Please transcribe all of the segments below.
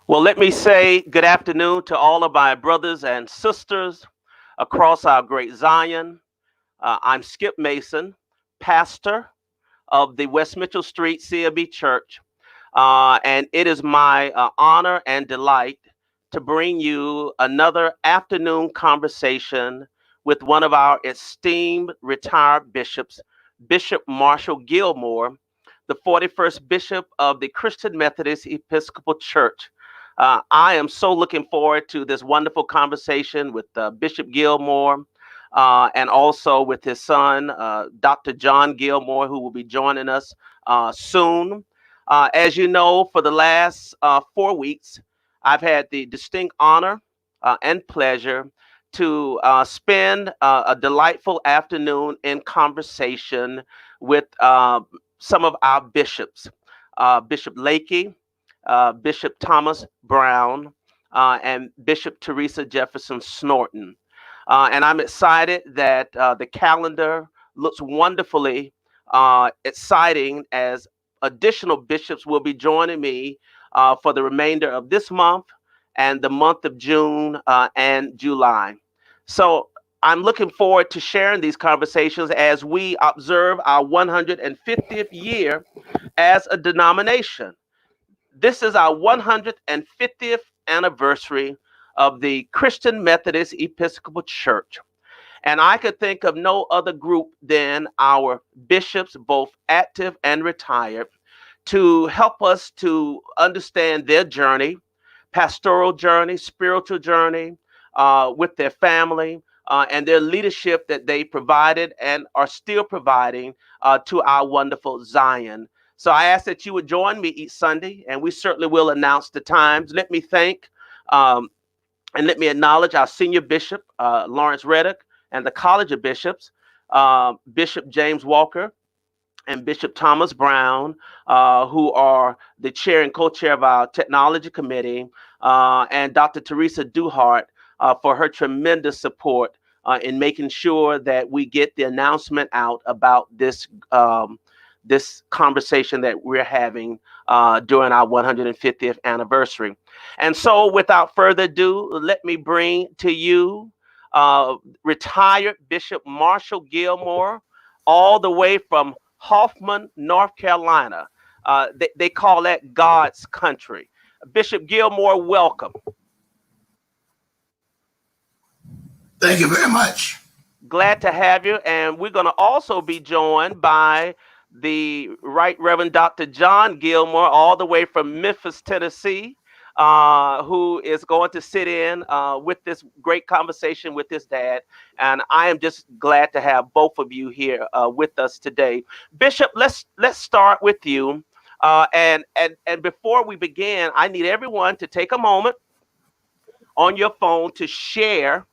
Well, let me say good afternoon to all of my brothers and sisters across our great Zion. I'm Skip Mason, pastor of the West Mitchell Street CME Church, and it is my honor and delight to bring you another afternoon conversation with one of our esteemed retired bishops, Bishop Marshall Gilmore, the 41st Bishop of the Christian Methodist Episcopal Church. I am so looking forward to this wonderful conversation with Bishop Gilmore and also with his son, Dr. John Gilmour, who will be joining us soon. As you know, for the last 4 weeks, I've had the distinct honor and pleasure to spend a delightful afternoon in conversation with some of our bishops, Bishop Lakey, Bishop Thomas Brown, and Bishop Teresa Jefferson Snorton. And I'm excited that the calendar looks wonderfully exciting as additional bishops will be joining me for the remainder of this month and the month of June and July. So I'm looking forward to sharing these conversations as we observe our 150th year as a denomination. This is our 150th anniversary of the Christian Methodist Episcopal Church. And I could think of no other group than our bishops, both active and retired, to help us to understand their journey, pastoral journey, spiritual journey with their family, and their leadership that they provided and are still providing to our wonderful Zion. So I ask that you would join me each Sunday, and we certainly will announce the times. Let me thank and let me acknowledge our senior bishop, Lawrence Reddick, and the College of Bishops, Bishop James Walker and Bishop Thomas Brown, who are the chair and co-chair of our technology committee, and Dr. Teresa Duhart for her tremendous support in making sure that we get the announcement out about this conversation that we're having during our 150th anniversary. And so without further ado, let me bring to you retired Bishop Marshall Gilmore, all the way from Hoffman, North Carolina. They call that God's country. Bishop Gilmore, welcome. Thank you very much. Glad to have you. And we're going to also be joined by the Right Reverend Dr. John Gilmour, all the way from Memphis, Tennessee, who is going to sit in with this great conversation with his dad. And I am just glad to have both of you here with us today. Bishop, let's start with you. And before we begin, I need everyone to take a moment on your phone to share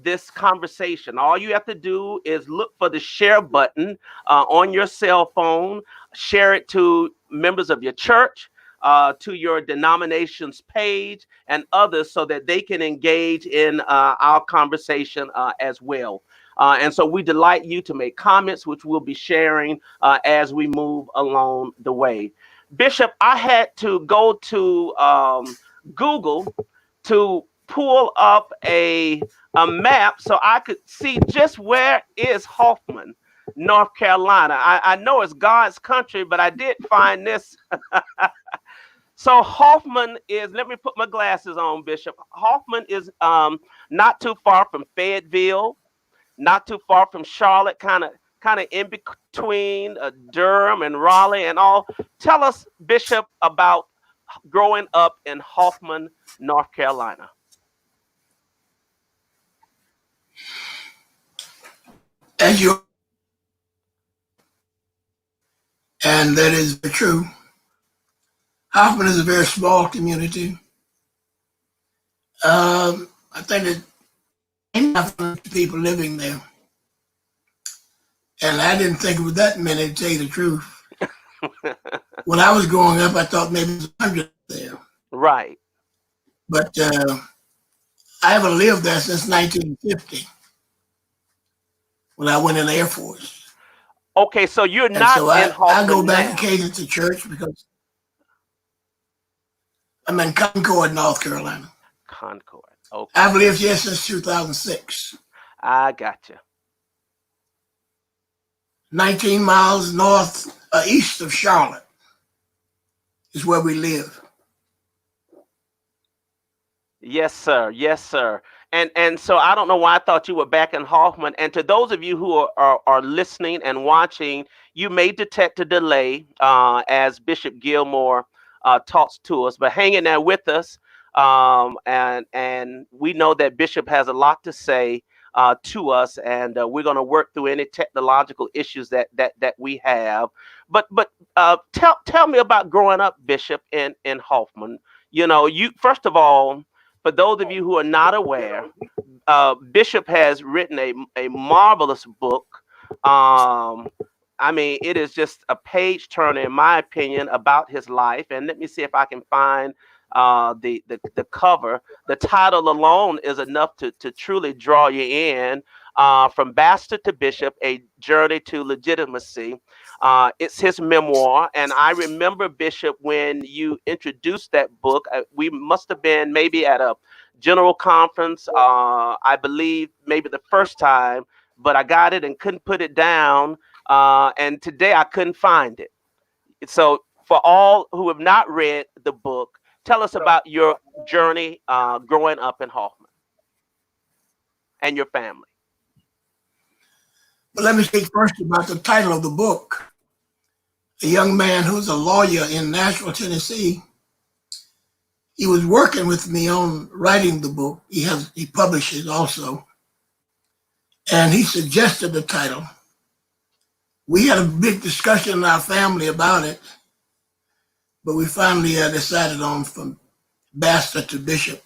this conversation. All you have to do is look for the share button on your cell phone, share it to members of your church, to your denomination's page and others so that they can engage in our conversation as well. And so we delight you to make comments, which we'll be sharing as we move along the way. Bishop, I had to go to Google to pull up a map so I could see just where is Hoffman, North Carolina. I know it's God's country, but I did find this. So Hoffman is, let me put my glasses on, Bishop. Hoffman is not too far from Fayetteville, not too far from Charlotte, kind of in between Durham and Raleigh and all. Tell us, Bishop, about growing up in Hoffman, North Carolina. And you, and that is true. Hoffman is a very small community. I think that 800 people living there. And I didn't think it was that many, to tell you the truth. When I was growing up, I thought maybe it was 100 there. Right. But I haven't lived there since 1950 when I went in the Air Force. Okay, so you're And not so in Hoffman I go back now. occasionally to church because I'm in Concord, North Carolina. Concord. Okay. I've lived here since 2006. I got you. 19 miles east of Charlotte is where we live. Yes, sir. Yes, sir. And so I don't know why I thought you were back in Hoffman. And to those of you who are listening and watching, you may detect a delay as Bishop Gilmore talks to us, but hang in there with us. And we know that Bishop has a lot to say to us, and we're going to work through any technological issues that we have. But tell me about growing up, Bishop, in Hoffman. You know, you first of all, for those of you who are not aware, Bishop has written a marvelous book. Um, I mean, it is just a page turner, in my opinion, about his life. And let me see if I can find the cover. The title alone is enough to truly draw you in. From Bastard to Bishop, A Journey to Legitimacy. It's his memoir. And I remember, Bishop, when you introduced that book, we must have been maybe at a general conference, I believe maybe the first time, but I got it and couldn't put it down. And today I couldn't find it. So, for all who have not read the book, tell us about your journey growing up in Hoffman and your family. But let me speak first about the title of the book. A young man who's a lawyer in Nashville, Tennessee, he was working with me on writing the book. He publishes also. And he suggested the title. We had a big discussion in our family about it, but we finally decided on from Bastard to Bishop.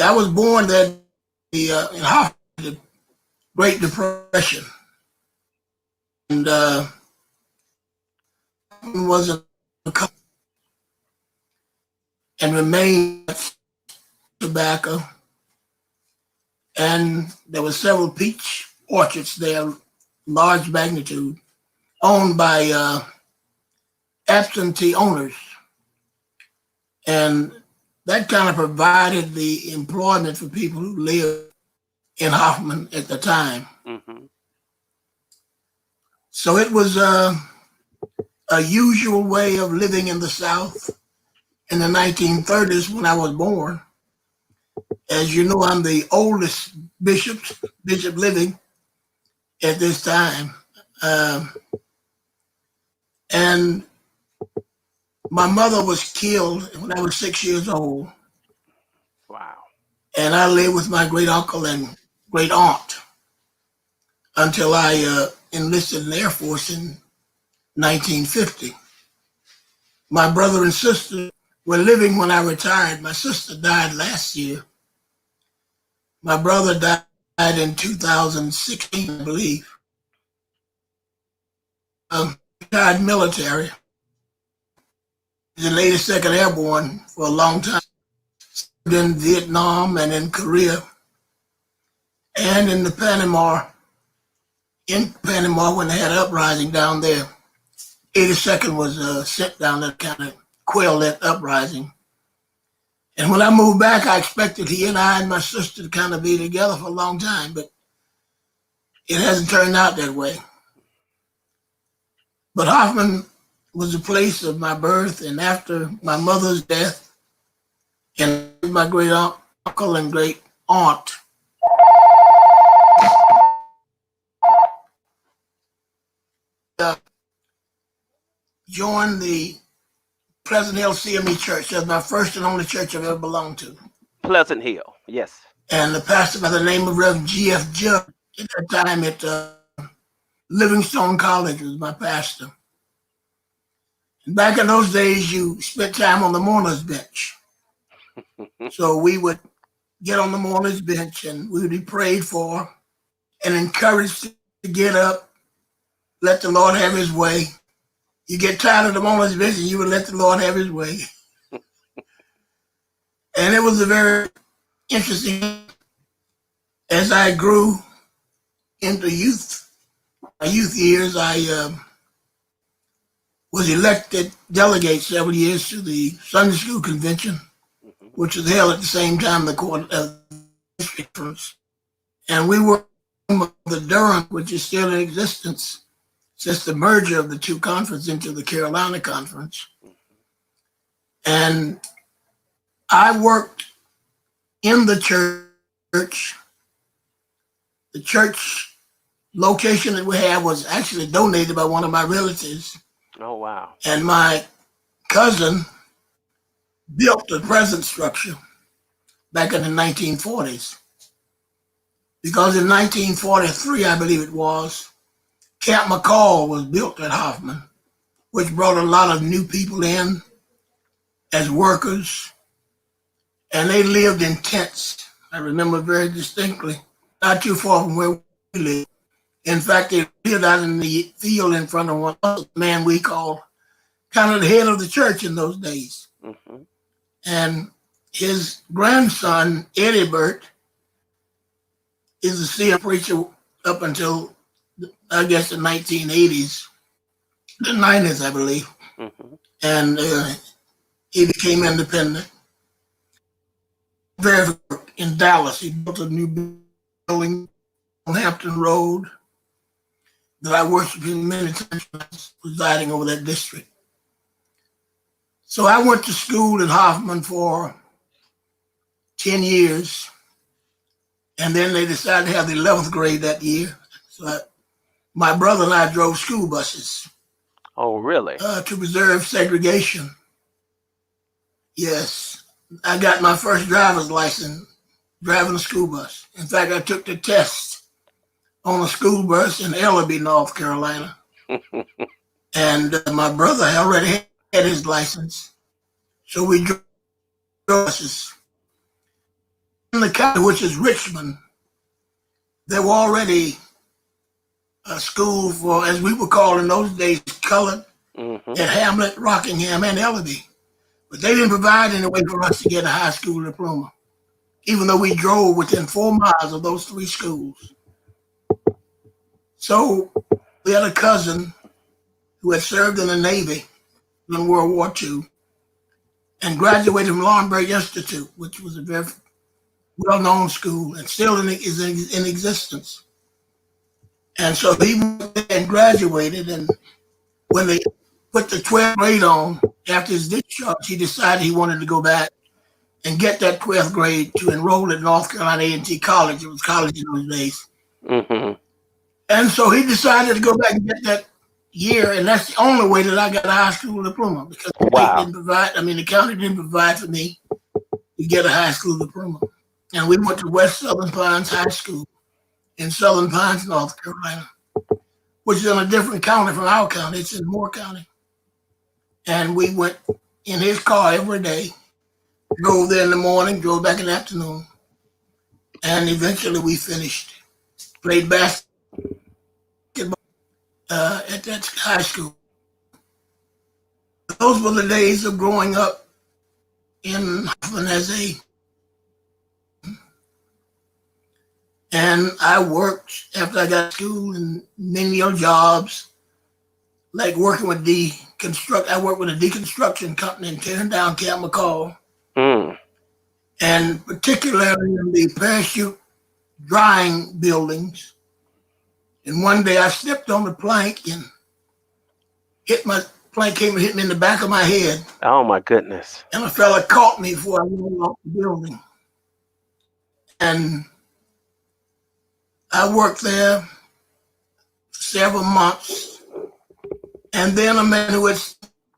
I was born there in Hoffman, the Great Depression, and wasn't and remained tobacco, and there were several peach orchards there, large magnitude, owned by absentee owners, and that kind of provided the employment for people who lived in Hoffman at the time. Mm-hmm. So it was a usual way of living in the South in the 1930s when I was born. As you know, I'm the oldest bishop living at this time. And my mother was killed when I was 6 years old. Wow. And I lived with my great uncle and great aunt until I enlisted in the Air Force in 1950. My brother and sister were living when I retired. My sister died last year. My brother died in 2016, I believe. Retired military. He's in the 82nd Airborne for a long time. Served in Vietnam and in Korea and in Panama when they had an uprising down there. 82nd was sent down there to kind of quell that uprising. And when I moved back, I expected he and I and my sister to kind of be together for a long time, but it hasn't turned out that way. But Hoffman was the place of my birth, and after my mother's death, and my great uncle and great aunt, joined the Pleasant Hill CME Church. That's my first and only church I've ever belonged to. Pleasant Hill, yes. And the pastor by the name of Reverend G.F. Judge, at that time at Livingstone College, was my pastor. And back in those days, you spent time on the mourner's bench. So we would get on the mourner's bench and we would be prayed for and encouraged to get up, let the Lord have his way. You get tired of the mourner's bench and you would let the Lord have his way. And it was a very interesting, as I grew into my youth years, I was elected delegate several years to the Sunday School Convention, which was held at the same time the court of district conference. And we were the Durham, which is still in existence since the merger of the two conferences into the Carolina Conference. And I worked in the church. The church location that we had was actually donated by one of my relatives. Oh, wow. And my cousin built the present structure back in the 1940s. Because in 1943, I believe it was, Camp McCall was built at Hoffman, which brought a lot of new people in as workers. And they lived in tents. I remember very distinctly, not too far from where we live. In fact, they lived out in the field in front of one man we called kind of the head of the church in those days. Mm-hmm. And his grandson, Eddie Burt, is a CME preacher up until, I guess, the 1980s, the 90s, I believe. Mm-hmm. And he became independent. Very in Dallas, he built a new building on Hampton Road that I worshiped him many times, presiding over that district. So I went to school at Hoffman for 10 years, and then they decided to have the 11th grade that year. So my brother and I drove school buses. Oh, really? To preserve segregation. Yes. I got my first driver's license driving a school bus. In fact, I took the test on a school bus in Ellaby, North Carolina. And my brother already had his license. So we drove buses. In the county, which is Richmond, there were already a school for, as we would call in those days, colored, at Hamlet, Rockingham, and Ellaby. But they didn't provide any way for us to get a high school diploma, even though we drove within 4 miles of those three schools. So we had a cousin who had served in the Navy in World War II and graduated from Laurinburg Institute, which was a very well-known school and still is in existence. And so he went and graduated, and when they put the 12th grade on after his discharge, he decided he wanted to go back and get that 12th grade to enroll at North Carolina A&T College. It was college in those days. Mm-hmm. And so he decided to go back and get that year, and that's the only way that I got a high school diploma, because the county didn't provide for me to get a high school diploma. And we went to West Southern Pines High School in Southern Pines, North Carolina, which is in a different county from our county. It's in Moore County. And we went in his car every day, drove there in the morning, drove back in the afternoon, and eventually we finished. Played basketball at that high school. Those were the days of growing up in Hoffman and I worked after I got to school in menial jobs, like working with I worked with a deconstruction company and tearing down Camp McCall. And particularly in the parachute drying buildings. And one day I stepped on the plank and plank came and hit me in the back of my head. Oh, my goodness. And a fella caught me before I went off the building. And I worked there for several months. And then a man who had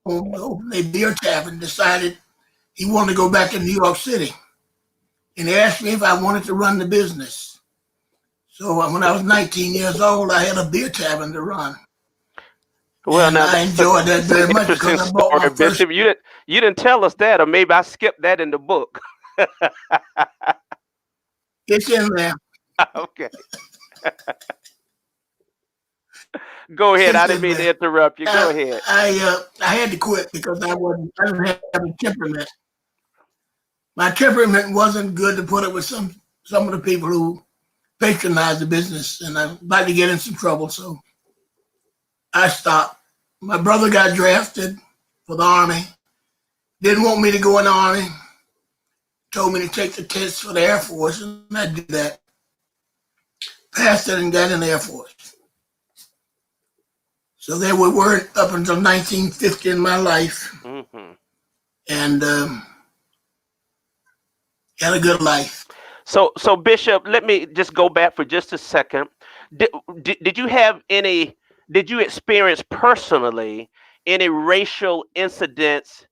opened a beer tavern decided he wanted to go back to New York City. And he asked me if I wanted to run the business. So when I was 19 years old, I had a beer tavern to run. Well, and now I enjoyed that very much because I bought my first. Bishop, you didn't tell us that, or maybe I skipped that in the book. It's in there. Okay. Go ahead. I didn't mean to interrupt you. Go ahead. I had to quit because I didn't have a temperament. My temperament wasn't good to put up with some of the people who patronized the business, and I'm about to get in some trouble, so I stopped. my brother got drafted for the Army. Didn't want me to go in the Army. Told me to take the test for the Air Force, and I did that. Passed it and got in the Air Force. So there we were up until 1950 in my life, and had a good life. So Bishop, let me just go back for just a second. Did you have any? Did you experience personally any racial incidents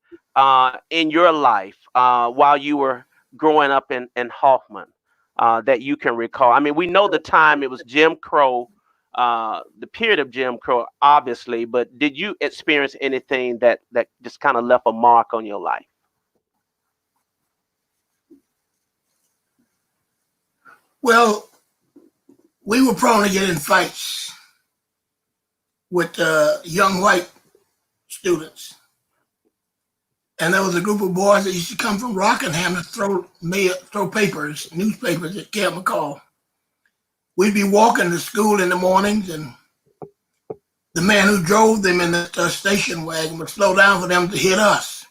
in your life while you were growing up in Hoffman that you can recall? I mean, we know the time it was Jim Crow, the period of Jim Crow, obviously, but did you experience anything that just kind of left a mark on your life? Well, we were prone to get in fights with young white students. And there was a group of boys that used to come from Rockingham to throw papers, newspapers at Camp McCall. We'd be walking to school in the mornings, and the man who drove them in the station wagon would slow down for them to hit us.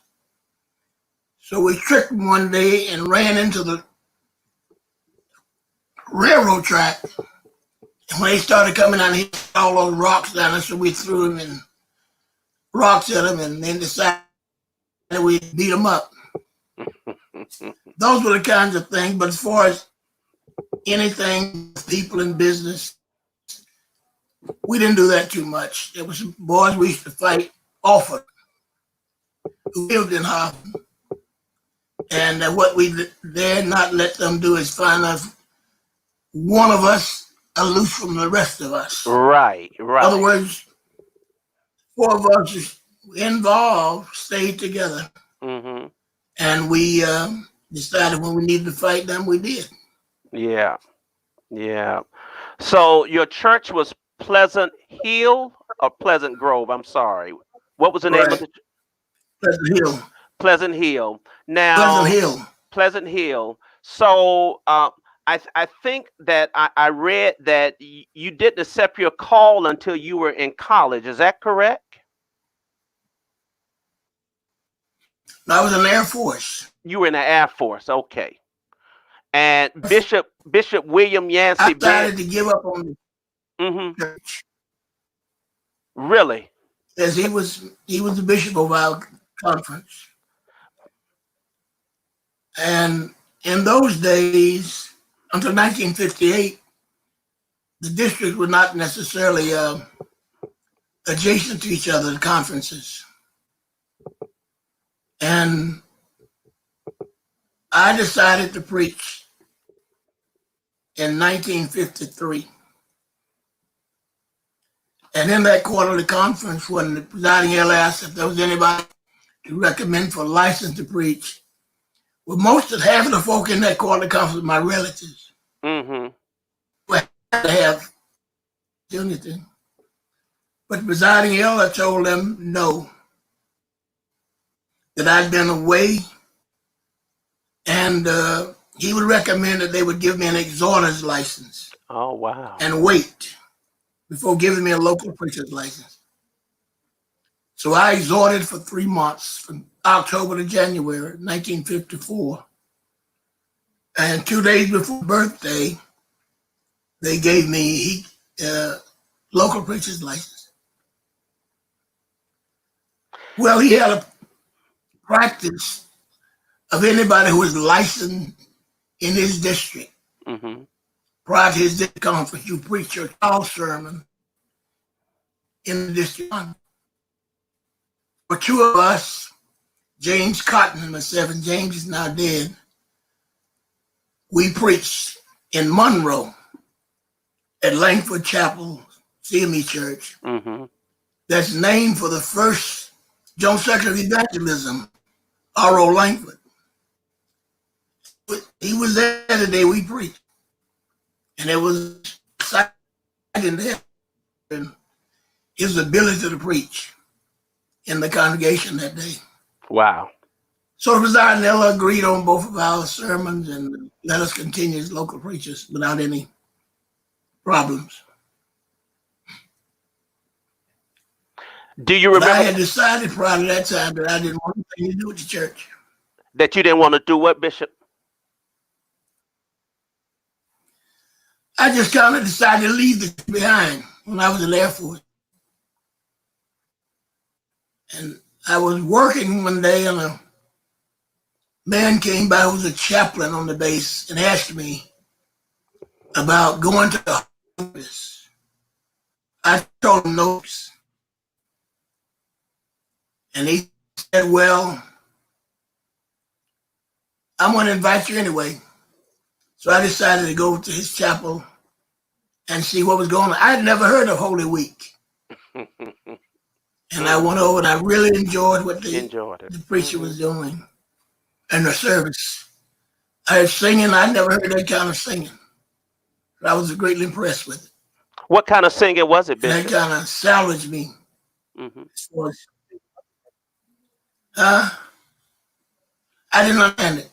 So we tricked them one day and ran into the railroad track. And when they started coming out and hit all those rocks down there, so we threw them and rocks at them, and then decided we'd beat them up. Those were the kinds of things. But as far as anything, people in business, we didn't do that too much. There was some boys we used to fight often who lived in Hoffman. And what we dare not let them do is find us, one of us aloof from the rest of us. Right. In other words, four of us involved stayed together. Mm-hmm. And we decided when we needed to fight them, we did. Yeah. So your church was Pleasant Hill or Pleasant Grove? I'm sorry. What was the name of Right. the Pleasant Hill. Pleasant Hill? Now, Pleasant Hill. Pleasant Hill. So I think that I read that you didn't accept your call until you were in college. Is that correct? I was in the Air Force. You were in the Air Force. Okay. And Bishop William Yancey I decided to give up on hmm the church, Really? as he was the bishop of our conference. And in those days, until 1958, the district was not necessarily adjacent to each other, the conferences. And I decided to preach in 1953. And in that quarterly conference, when the presiding elder asked if there was anybody to recommend for a license to preach, well, most of half of the folk in that quarterly conference were my relatives. Mm-hmm. We had to have unity. But the presiding elder told them no, that I'd been away, and he would recommend that they would give me an exhorter's license. Oh, wow. And wait before giving me a local preacher's license. So I exhorted for 3 months, from October to January 1954. And 2 days before birthday, they gave me local preacher's license. Well, he had a practice of anybody who was licensed in his district. Mm-hmm. Prior to his district conference, you preach your call sermon in the district. For two of us, James Cotton and myself, and James is now dead, we preached in Monroe at Langford Chapel, CME Church. Mm-hmm. That's named for the first General Secretary of Evangelism, R.O. Langford. He was there the day we preached. And it was exciting to have his ability to preach in the congregation that day. Wow. So the presiding elder agreed on both of our sermons and let us continue as local preachers without any problems. Do you But I remember had decided prior to that time that I didn't want anything to do with the church. that you didn't want to do what, Bishop? I just kind of decided to leave the church behind when I was in the Air Force. And I was working one day, and a man came by who was a chaplain on the base and asked me about going to the hospice. I told him no. And he said, well, I'm going to invite you anyway. So I decided to go to his chapel and see what was going on. I had never heard of Holy Week. And I went over and I really enjoyed what the preacher was doing and the service. I had singing. I never heard that kind of singing. But I was greatly impressed with it. What kind of singing was it, And that Bishop? kind of salvaged me. As far as, I didn't understand it.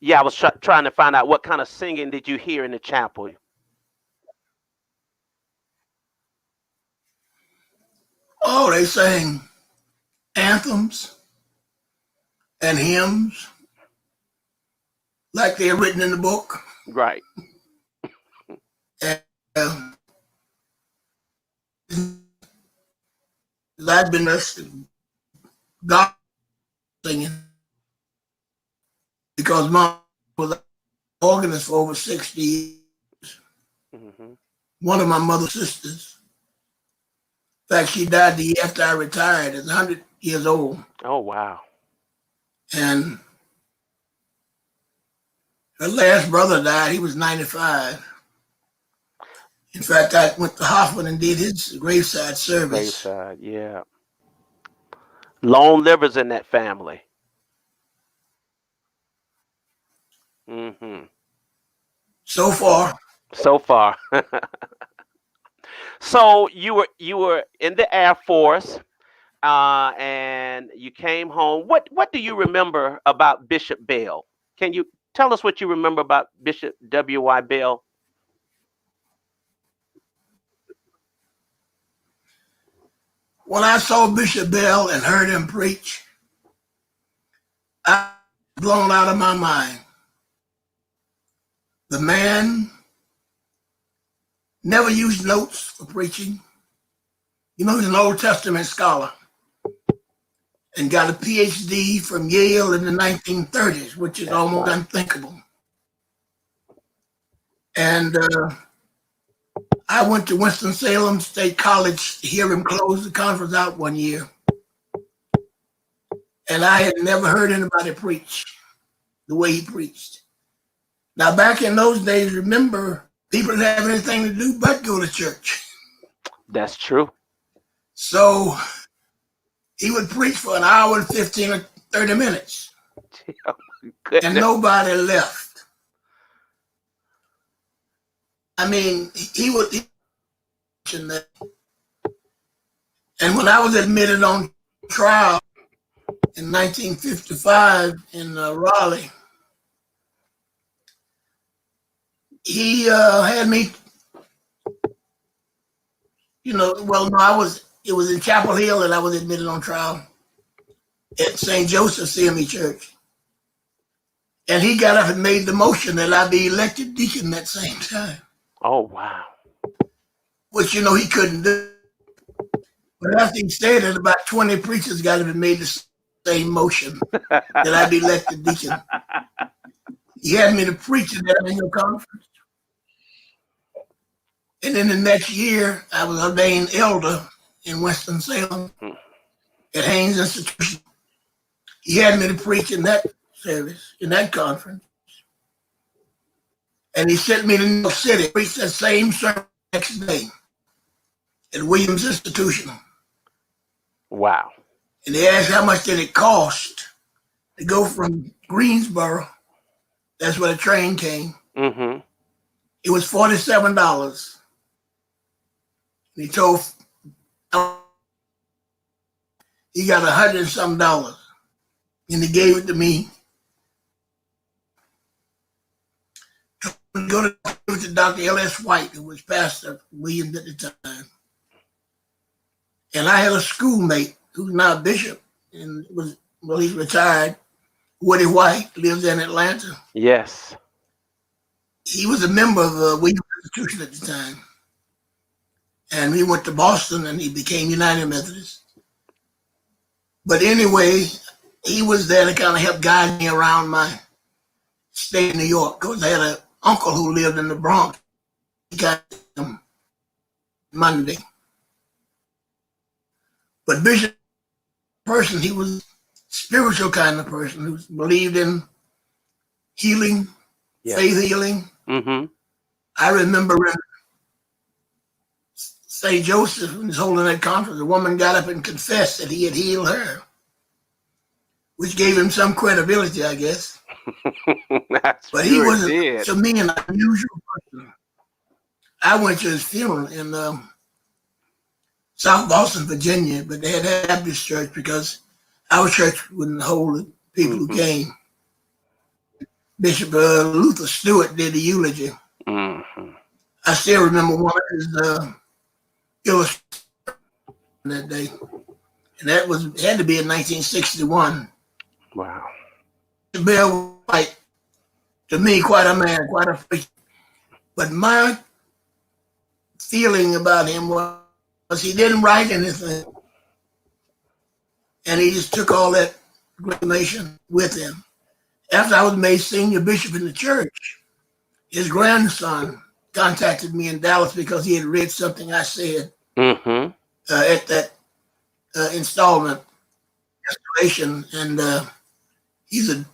Yeah, I was trying to find out what kind of singing did you hear in the chapel. Oh, they sang anthems and hymns like they're written in the book. Right. And I've been God singing because Mom was an organist for over 60 years. One of my mother's sisters. In fact, she died the year after I retired at 100 years old. Oh, wow. And her last brother died. He was 95. In fact, I went to Hoffman and did his graveside service. Graveside, yeah. Lone livers in that family. So far. So far. So you were in the Air Force, and you came home. What do you remember about Bishop Bell? Can you tell us what you remember about Bishop W.Y. Bell? When I saw Bishop Bell and heard him preach, I was blown out of my mind. The man never used notes for preaching. You know, he's an Old Testament scholar and got a PhD from Yale in the 1930s, which is almost unthinkable. And I went to Winston-Salem State College to hear him close the conference out one year. And I had never heard anybody preach the way he preached. Now, back in those days, remember, people didn't have anything to do but go to church. That's true. So he would preach for an hour and 15 or 30 minutes. And nobody left. I mean, he would. And when I was admitted on trial in 1955 in Raleigh, he had me, well, no, it was in Chapel Hill that I was admitted on trial at St. Joseph CME Church. And he got up and made the motion that I be elected deacon that same time. Oh, wow. Which, he couldn't do. But after he said it, about 20 preachers got up and made the same motion that I be elected deacon. He had me to preach at that annual conference. And then the next year, I was ordained elder in Winston-Salem at Haynes Institution. He had me to preach in that service, in that conference. And he sent me to New York City, preached that same sermon the next day at Williams Institution. Wow. And they asked how much did it cost to go from Greensboro, that's where the train came. It was $47. And he told, he got $100 and some dollars. And he gave it to me. would go to Dr. L.S. White, who was pastor of Williams at the time. And I had a schoolmate who's now a bishop and he's retired. Woody White lives in Atlanta. Yes. He was a member of the Williams Institution at the time. And he went to Boston and he became United Methodist. But anyway, he was there to kind of help guide me around my stay in New York, because I had an uncle who lived in the Bronx. He got him Monday. But Bishop person, he was a spiritual kind of person who believed in healing, faith healing. Mm-hmm. I remember in St. Joseph, when he was holding that conference, a woman got up and confessed that he had healed her, which gave him some credibility, I guess. But he was, to me, an unusual person. I went to his funeral in South Boston, Virginia, but they had a Baptist church because our church wouldn't hold the people who came. Bishop Luther Stewart did the eulogy. I still remember one of his illustrations that day, and that had to be in 1961. Wow. Bill White, to me, quite a man, quite a preacher. But my feeling about him was he didn't write anything, and he just took all that information with him. After I was made senior bishop in the church, his grandson contacted me in Dallas because he had read something I said at that installment restoration, and he's a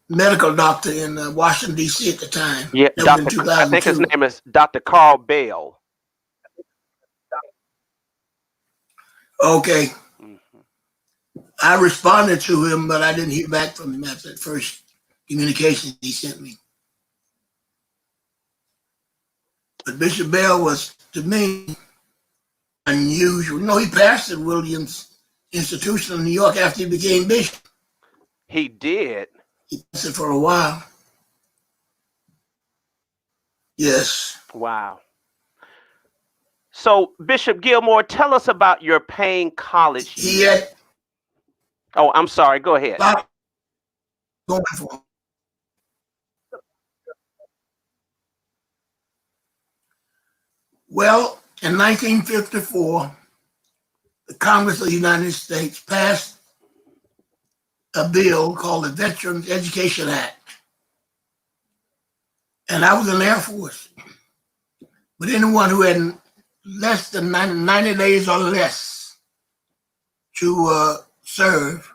medical doctor in Washington, D.C. at the time. Yeah, I think his name is Dr. Carl Bell. Okay. I responded to him, but I didn't hear back from him after that first communication he sent me. But Bishop Bell was, to me, unusual. You know, he pastored Williams Institution in New York after he became bishop. He did? He pastored for a while. Yes. Wow. So, Bishop Gilmour, tell us about your Payne College. Oh, I'm sorry. Go ahead. Going for. Well, in 1954, the Congress of the United States passed a bill called the Veterans Education Act. And I was in the Air Force. But anyone who had less than 90 days or less to serve,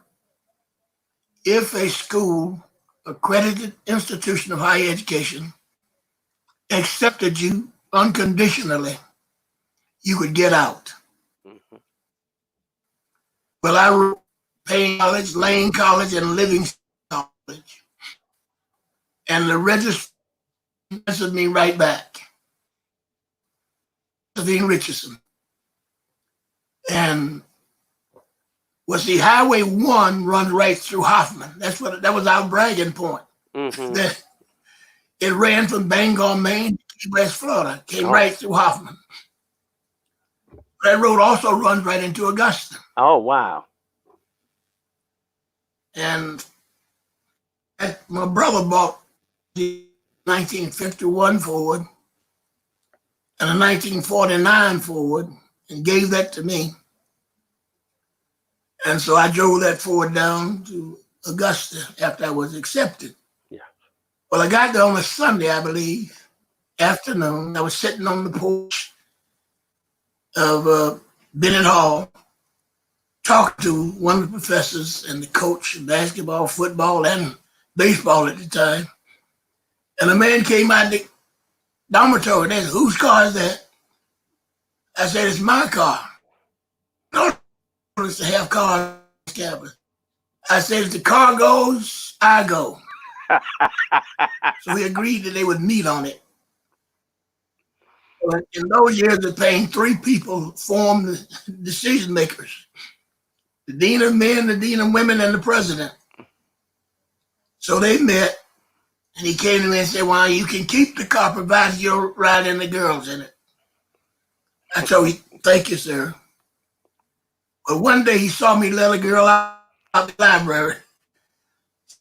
if a school, accredited institution of higher education, accepted you unconditionally, you could get out. Well, I wrote Payne College, Lane College, and Livingston College. And the registrar answered me right back. Richardson. And see, Highway 1 runs right through Hoffman. That was our bragging point. It ran from Bangor, Maine to Key West, Florida. Came right through Hoffman. That road also runs right into Augusta. Oh, wow. And my brother bought the 1951 Ford and a 1949 Ford and gave that to me. And so I drove that Ford down to Augusta after I was accepted. Yeah. Well, I got there on a Sunday, I believe, afternoon. I was sitting on the porch of Bennett Hall, talking to one of the professors and the coach of basketball, football, and baseball at the time. And a man came out the dormitory and said, "Whose car is that?" I said, "It's my car." No, it's to have cars on campus. I said, "If the car goes, I go." So we agreed that they would meet on it. In those years of Payne, 3 people formed the decision makers: the dean of men, the dean of women, and the president. So they met, And he came to me and said, well, you can keep the car provided you're riding the girls in it. I told him, thank you, sir. But one day he saw me let a girl out the library.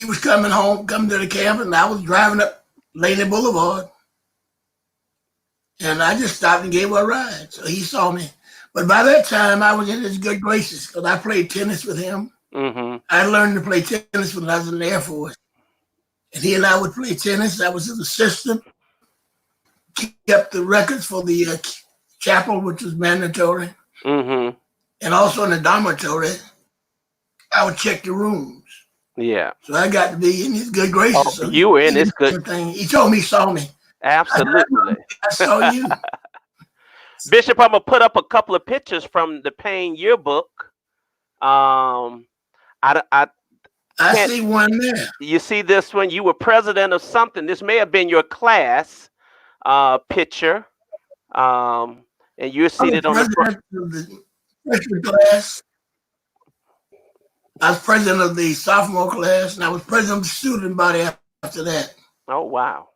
She was coming to the camp, and I was driving up Laney Boulevard. And I just stopped and gave her a ride. So he saw me. But by that time, I was in his good graces because I played tennis with him. Mm-hmm. I learned to play tennis when I was in the Air Force. And he and I would play tennis. I was his assistant. Kept the records for the chapel, which was mandatory. Mm-hmm. And also in the dormitory, I would check the rooms. Yeah. So I got to be in his good graces. Oh, so you were in his good. He told me he saw me. Absolutely. I saw you. Bishop, I'm gonna put up a couple of pictures from the Payne yearbook. I see one there. You see this one? You were president of something. This may have been your class picture. And you're seated on the front. Of the freshman class. I was president of the sophomore class, and I was president of the student body after that. Oh, wow.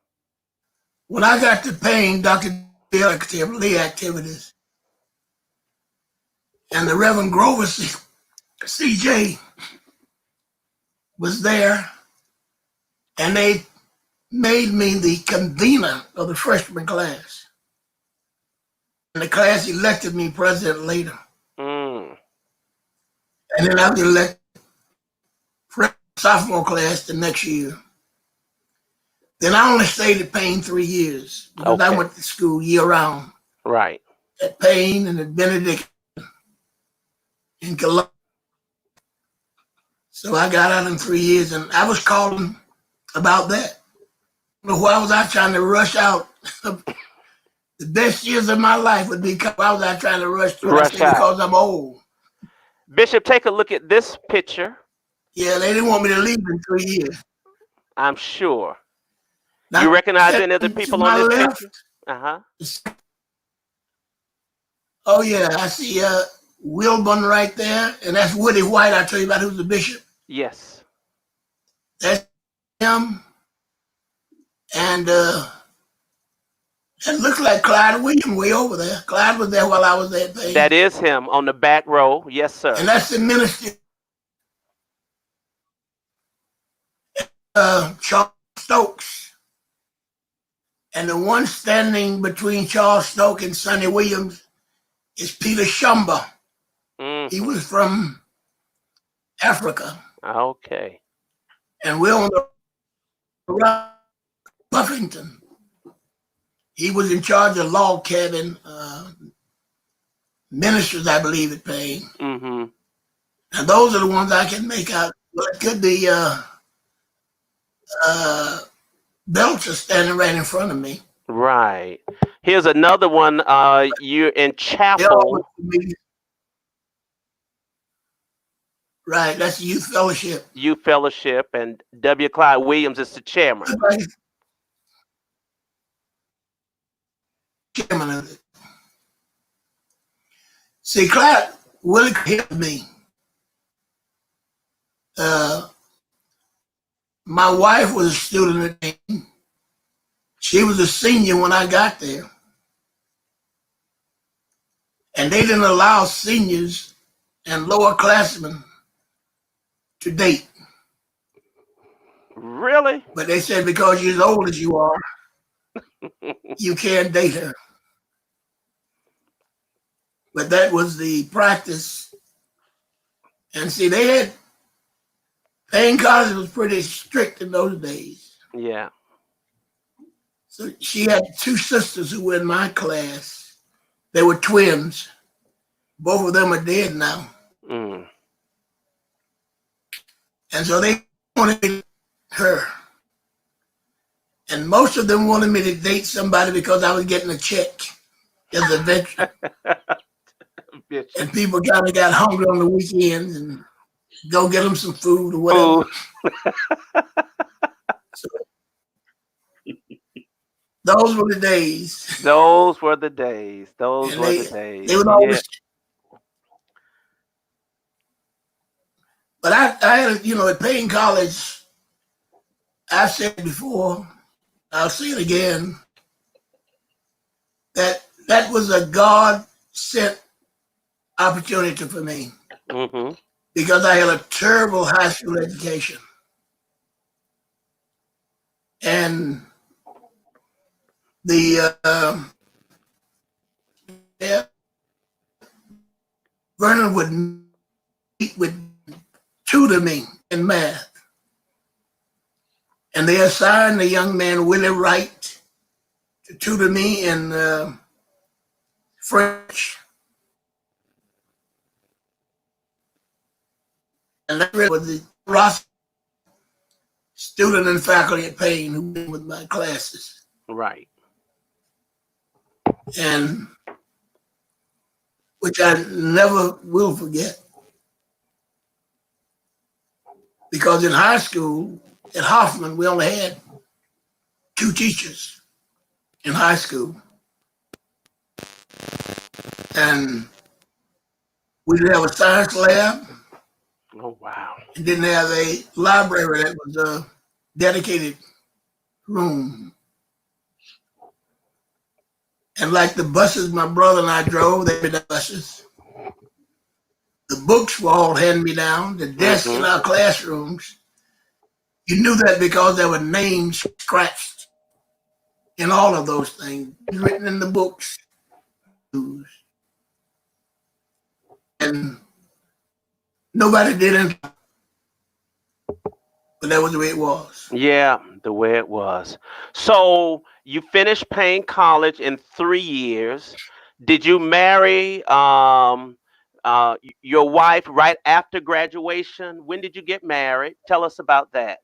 When I got to Payne, Dr. Lee activities, and the Reverend Grover CJ was there, and they made me the convener of the freshman class. And the class elected me president later. Mm. And then I was elected sophomore class the next year. Then I only stayed at Payne 3 years because I went to school year round. Right. At Payne and at Benedict in Columbia. So I got out in 3 years, and I was calling about that. Why was I trying to rush out? The best years of my life would be why was I trying to rush out? Because I'm old. Bishop, take a look at this picture. Yeah, they didn't want me to leave in 3 years. I'm sure. Now, you recognize any of the people on this picture? Uh-huh. Oh, yeah, I see Wilburn right there, and that's Woody White, I tell you about, who's the bishop. Yes. That's him. And it looks like Clyde Williams way over there. Clyde was there while I was there. That is him on the back row. Yes, sir. And that's the minister, Charles Stokes. And the one standing between Charles Stokes and Sonny Williams is Peter Shumba. Mm-hmm. He was from Africa. Okay. And we're on the Buffington. He was in charge of log cabin ministers, I believe, at Payne. Mm-hmm. And those are the ones I can make out. Well, it could be Belcher standing right in front of me. Right. Here's another one. You're in chapel. Right, that's the youth fellowship. Youth fellowship, and W. Clyde Williams is the chairman. Chairman of it. See, Clyde really helped me. My wife was a student at Payne. She was a senior when I got there. And they didn't allow seniors and lower classmen to date. Really? But they said because you're as old as you are, you can't date her. But that was the practice. And see, they had, Payne College was pretty strict in those days. Yeah. So she had two sisters who were in my class. They were twins. Both of them are dead now. Mm. And so they wanted her. And most of them wanted me to date somebody because I was getting a check as a veteran. And people kind of got hungry on the weekends and go get them some food or whatever. So, those were the days. Those were the days. Those were the days. They would always. Yeah. But I had, at Payne College, I've said before, I'll say it again, that was a God sent opportunity for me Mm-hmm. because I had a terrible high school education. And the yeah, Vernon would meet with tutor me in math. And they assigned the young man Willie Wright to tutor me in French. And that really was the Ross student and faculty at Payne who went with my classes. Right. And which I never will forget. Because in high school, at Hoffman, we only had 2 teachers in high school. And we didn't have a science lab Oh, wow. and didn't have a library that was a dedicated room. And like the buses my brother and I drove, they were the buses. The books were all hand-me-down. The desks in Mm-hmm. our classrooms, you knew that because there were names scratched in all of those things, written in the books. And nobody did it, but that was the way it was. Yeah, the way it was. So you finished Payne College in 3 years. Did you marry your wife right after graduation? When did you get married? Tell us about that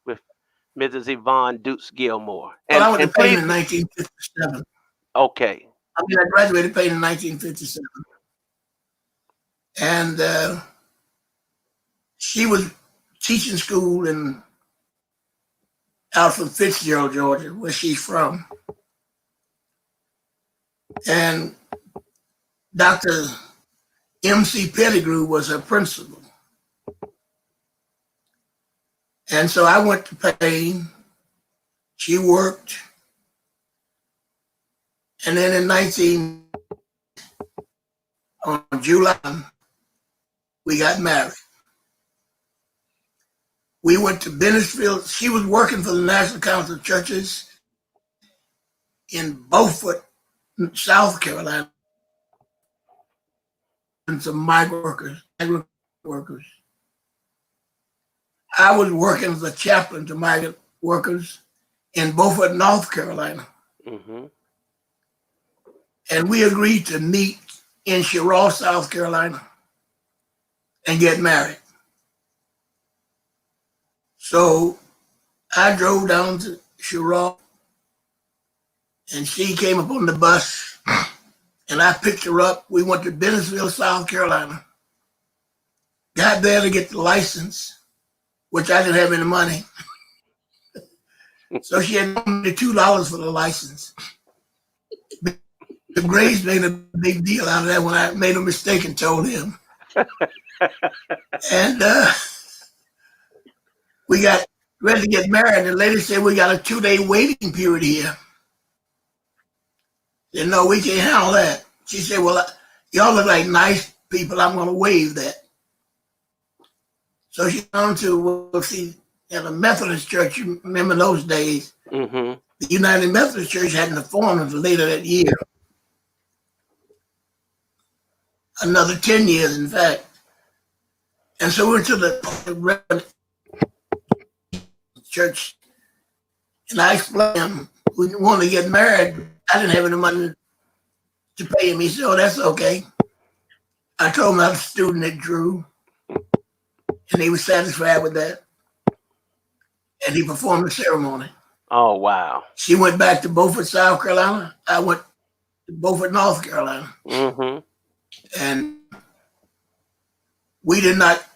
with Mrs. Yvonne Dukes Gilmore. Well, And I went to and Payne please, in 1957. okay. I mean, I graduated Payne in 1957. And she was teaching school in out from Fitzgerald, Georgia, where she's from. And Dr. M.C. Pettigrew was her principal. And so I went to Payne. She worked. And then on July, we got married. We went to Bennettsville. She was working for the National Council of Churches in Beaufort, South Carolina, and some migrant workers. I was working as a chaplain to migrant workers in Beaufort, North Carolina. Mm-hmm. And we agreed to meet in Cheraw, South Carolina, and get married. So I drove down to Cheraw, and she came up on the bus, and I picked her up. We went to Bennettsville, South Carolina. Got there to get the license, which I didn't have any money. So she had only $2 for the license. The Grays made a big deal out of that when I made a mistake and told him. And we got ready to get married. The lady said, we got a 2-day waiting period here. I said, no, we can't handle that. She said, well, y'all look like nice people. I'm going to waive that. So she went to, well, see, at a Methodist church, you remember those days, Mm-hmm. the United Methodist Church hadn't formed until later that year. Another 10 years, in fact. And so we went to the church, and I explained him, we wanted to get married. I didn't have any money to pay him. He said, oh, that's okay. I told him I was a student at Drew, and he was satisfied with that. And he performed the ceremony. Oh, wow. She went back to Beaufort, South Carolina. I went to Beaufort, North Carolina. Mm-hmm. And we did not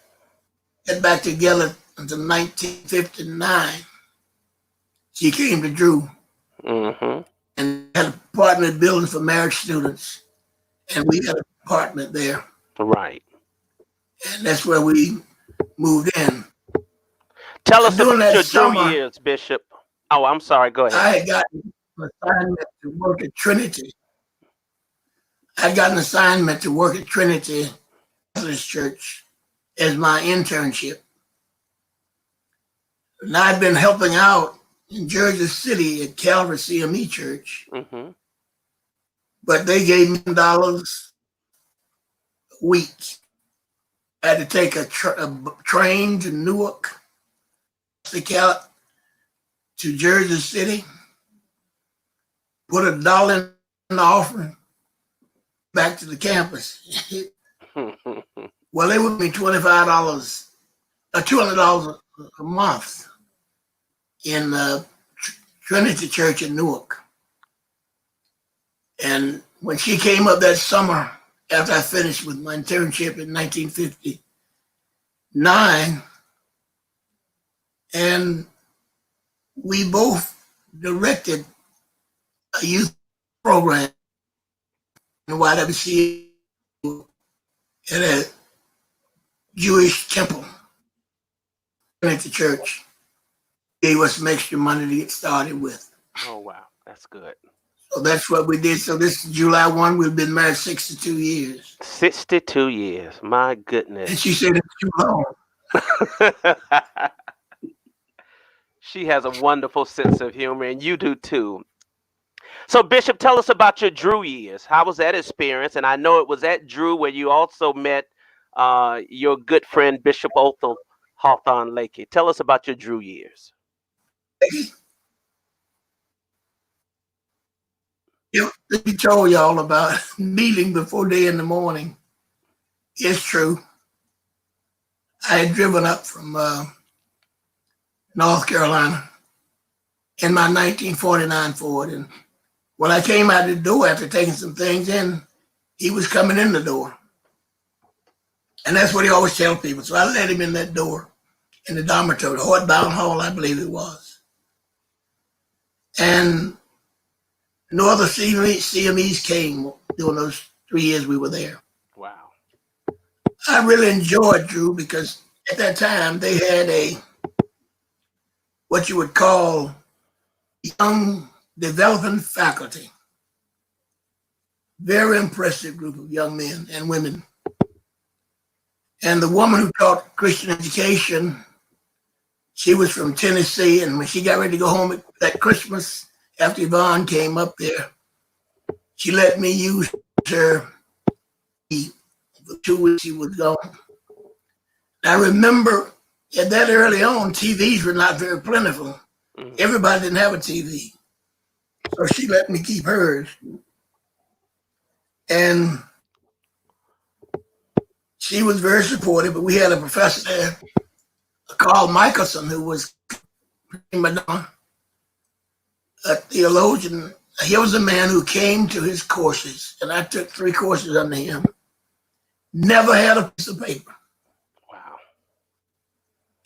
get back together until 1959. She came to Drew Mm-hmm. and had an apartment building for marriage students. And we had an apartment there. Right. And that's where we moved in. Tell us During about that your Drew summer, years, Bishop. Oh, I'm sorry. Go ahead. I had gotten an assignment to work at Trinity. I got an assignment to work at Trinity Methodist Church as my internship. And I'd been helping out in Jersey City at Calvary CME Church, Mm-hmm. but they gave me $10 a week. I had to take a train to Newark, to Jersey City, put $1 in the offering, back to the campus. Well, they would me $25, $200 a month in Trinity Church in Newark. And when she came up that summer, after I finished with my internship in 1959, and we both directed a youth program in YWCA at a Jewish temple at the church. Gave us some extra money to get started with. Oh, wow. That's good. So that's what we did. So this is July 1. We've been married 62 years. 62 years. My And goodness. she said it's too long. She has a wonderful sense of humor, and you do too. So, Bishop, tell us about your Drew years. How was that experience? And I know it was at Drew where you also met your good friend, Bishop Othel Hawthorne Lakey. Tell us about your Drew years. Let me tell y'all about meeting before day in the morning. It's true. I had driven up from North Carolina in my 1949 Ford. And when I came out the door after taking some things in, he was coming in the door. And that's what he always tells people. So I let him in that door in the dormitory, the Hortbound Hall, I believe it was. And no other CMEs came during those 3 years we were there. Wow. I really enjoyed Drew because at that time they had what you would call young developing faculty. Very impressive group of young men and women. And the woman who taught Christian education, she was from Tennessee. And when she got ready to go home at Christmas, after Yvonne came up there, she let me use her for 2 weeks she was gone. I remember at that early on, TVs were not very plentiful. Mm-hmm. Everybody didn't have a TV. So she let me keep hers. And she was very supportive, but we had a professor there, Carl Michelson, who was a theologian. He was a man who came to his courses, and I took 3 courses under him. Never had a piece of paper. Wow.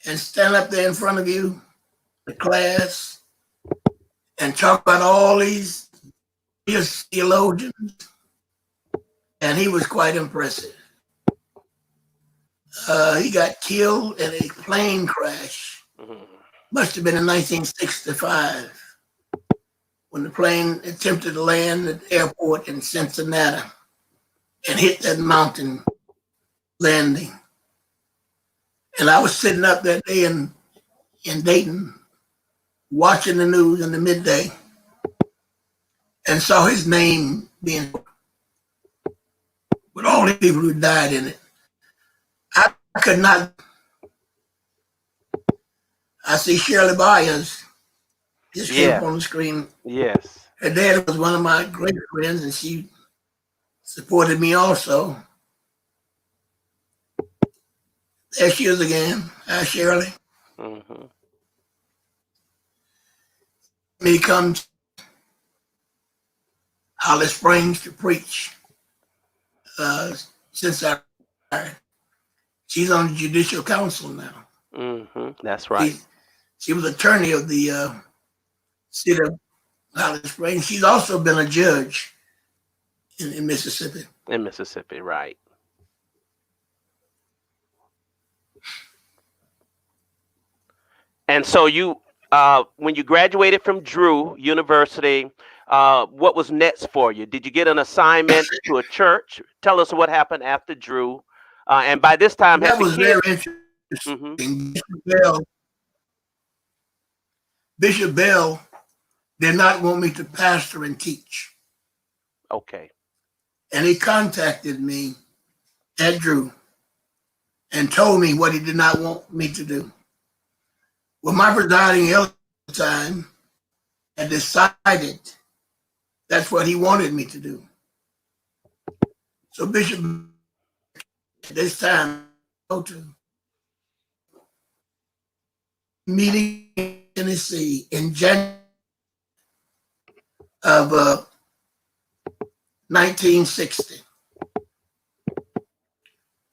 And stand up there in front of you, the class, and talk about all these theologians. And he was quite impressive. He got killed in a plane crash. Mm-hmm. Must have been in 1965 when the plane attempted to land at the airport in Cincinnati and hit that mountain landing. And I was sitting up that day in Dayton watching the news in the midday and saw his name being with all the people who died in it. I could not. I see Shirley Byers just came up on the screen. Yes. Her dad was one of my great friends, and she supported me also. There she is again. Hi, Shirley. Mm-hmm. Me come to Holly Springs to preach since I retired. She's on the Judicial Council now. Mm-hmm. That's right. She was attorney of the city of Holly Springs. She's also been a judge in Mississippi. In Mississippi, right. And so you, when you graduated from Drew University, what was next for you? Did you get an assignment to a church? Tell us what happened after Drew. And by this time, had That the was very kids? interesting. Mm-hmm. Bishop Bell did not want me to pastor and teach. Okay. And he contacted me at Drew and told me what he did not want me to do. Well, my presiding elder at the time had decided that's what he wanted me to do. So Bishop at this time go to meeting in Tennessee in January of 1960.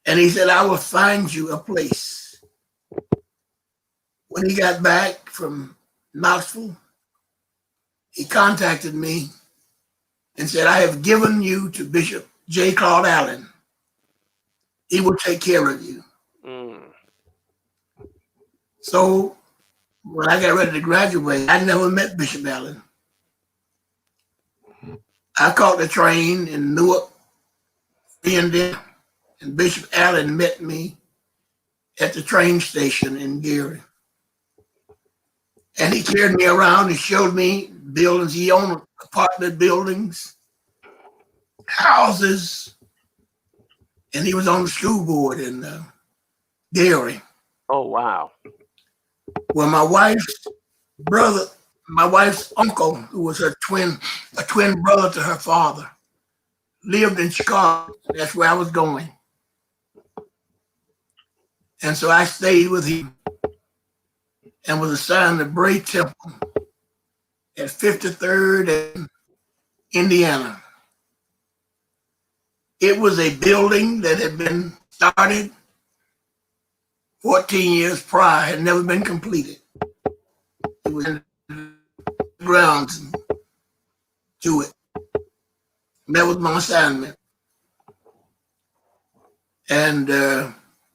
And he said, I will find you a place. When he got back from Knoxville, he contacted me and said, I have given you to Bishop J. Claude Allen. He will take care of you. Mm. So when I got ready to graduate, I never met Bishop Allen. I caught the train in Newark, and Bishop Allen met me at the train station in Gary. And he carried me around and showed me buildings. He owned apartment buildings, houses, and he was on the school board in Gary. Oh, wow. Well, my wife's uncle, who was a twin brother to her father, lived in Chicago. That's where I was going. And so I stayed with him and was assigned to Bray Temple at 53rd and Indiana. It was a building that had been started 14 years prior, had never been completed. It was in the grounds to it. And that was my assignment. And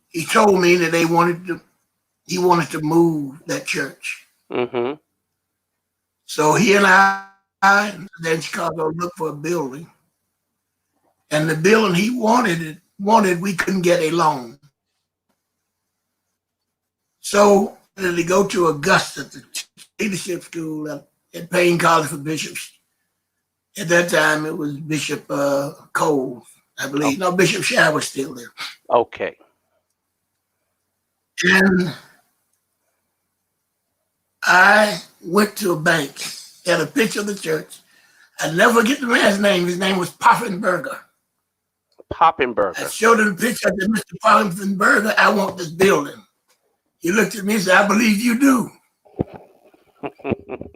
he told me that he wanted to move that church. Mm-hmm. So he and I in Chicago looked for a building. And the building he wanted, we couldn't get a loan. So to go to Augusta, the leadership school at Payne College for Bishops. At that time, it was Bishop Cole, I believe. No, Bishop Shire was still there. Okay. And I went to a bank, had a picture of the church. I'll never forget the man's name. His name was Poffenberger. Poppenberger. I showed him the picture. I said, Mr. Poffenberger, I want this building. He looked at me and said, I believe you do.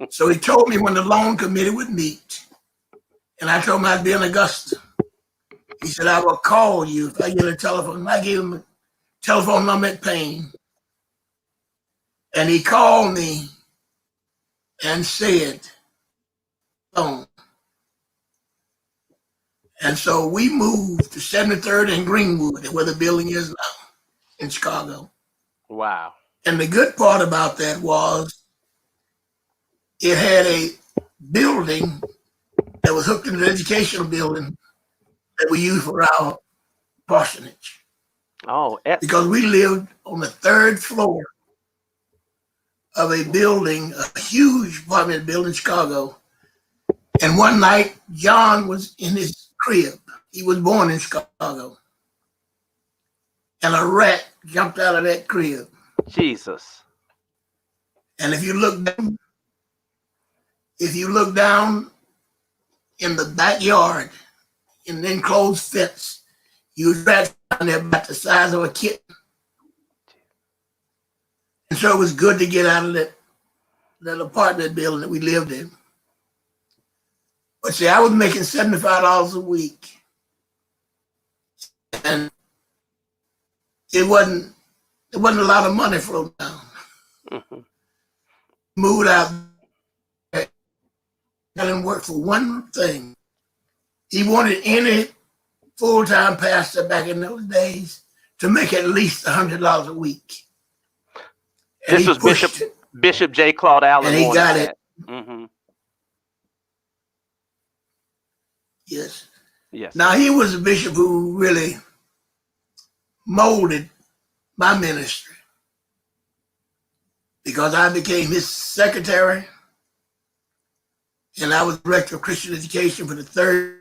So he told me when the loan committee would meet, and I told him I'd be in Augusta. He said, I will call you if I get a telephone. I gave him a telephone number at Payne. And he called me and said, oh. And so we moved to 73rd and Greenwood, where the building is now in Chicago. Wow. And the good part about that was it had a building that was hooked into the educational building that we used for our parsonage. Oh, because we lived on the third floor of a building, a huge apartment building in Chicago. And one night, John was in his crib. He was born in Chicago. And a rat jumped out of that crib. Jesus. And if you look down in the backyard, in the enclosed fence, you rat down there about the size of a kitten. And so it was good to get out of that apartment building that we lived in. But see, I was making $75 a week. And it wasn't a lot of money floating down. Mm-hmm. Moved out there. I didn't work for one thing. He wanted any full-time pastor back in those days to make at least $100 a week. And This was Bishop J. Claude and Allen he wanted got it. that. Mm-hmm. Yes. Yes, Now, sir. he was a bishop who really molded my ministry because I became his secretary and I was director of Christian education for the third.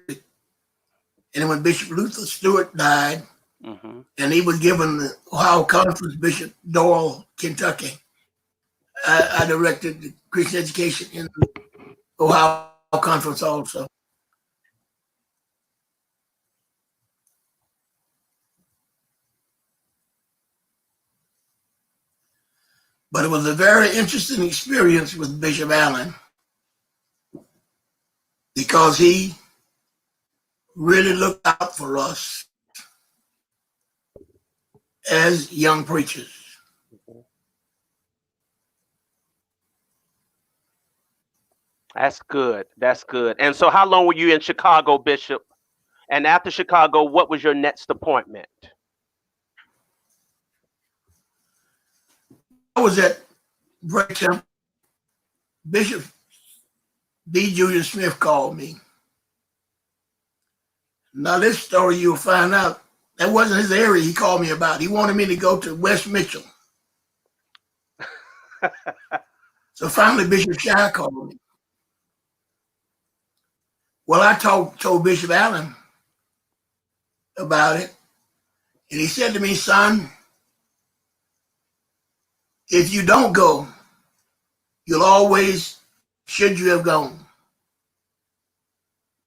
And when Bishop Luther Stewart died, Mm-hmm. and he was given the Ohio Conference, Bishop Doyle, Kentucky, I directed the Christian education in the Ohio Conference also. But it was a very interesting experience with Bishop Allen because he really looked out for us as young preachers. That's good. That's good. And so, how long were you in Chicago, Bishop? And after Chicago, what was your next appointment? When I was at Break Temple, Bishop D. Julian Smith called me. Now, this story you'll find out that wasn't his area he called me about. He wanted me to go to West Mitchell. So finally, Bishop Shire called me. Well, I told Bishop Allen about it, and he said to me, son, if you don't go, you'll always, should you have gone.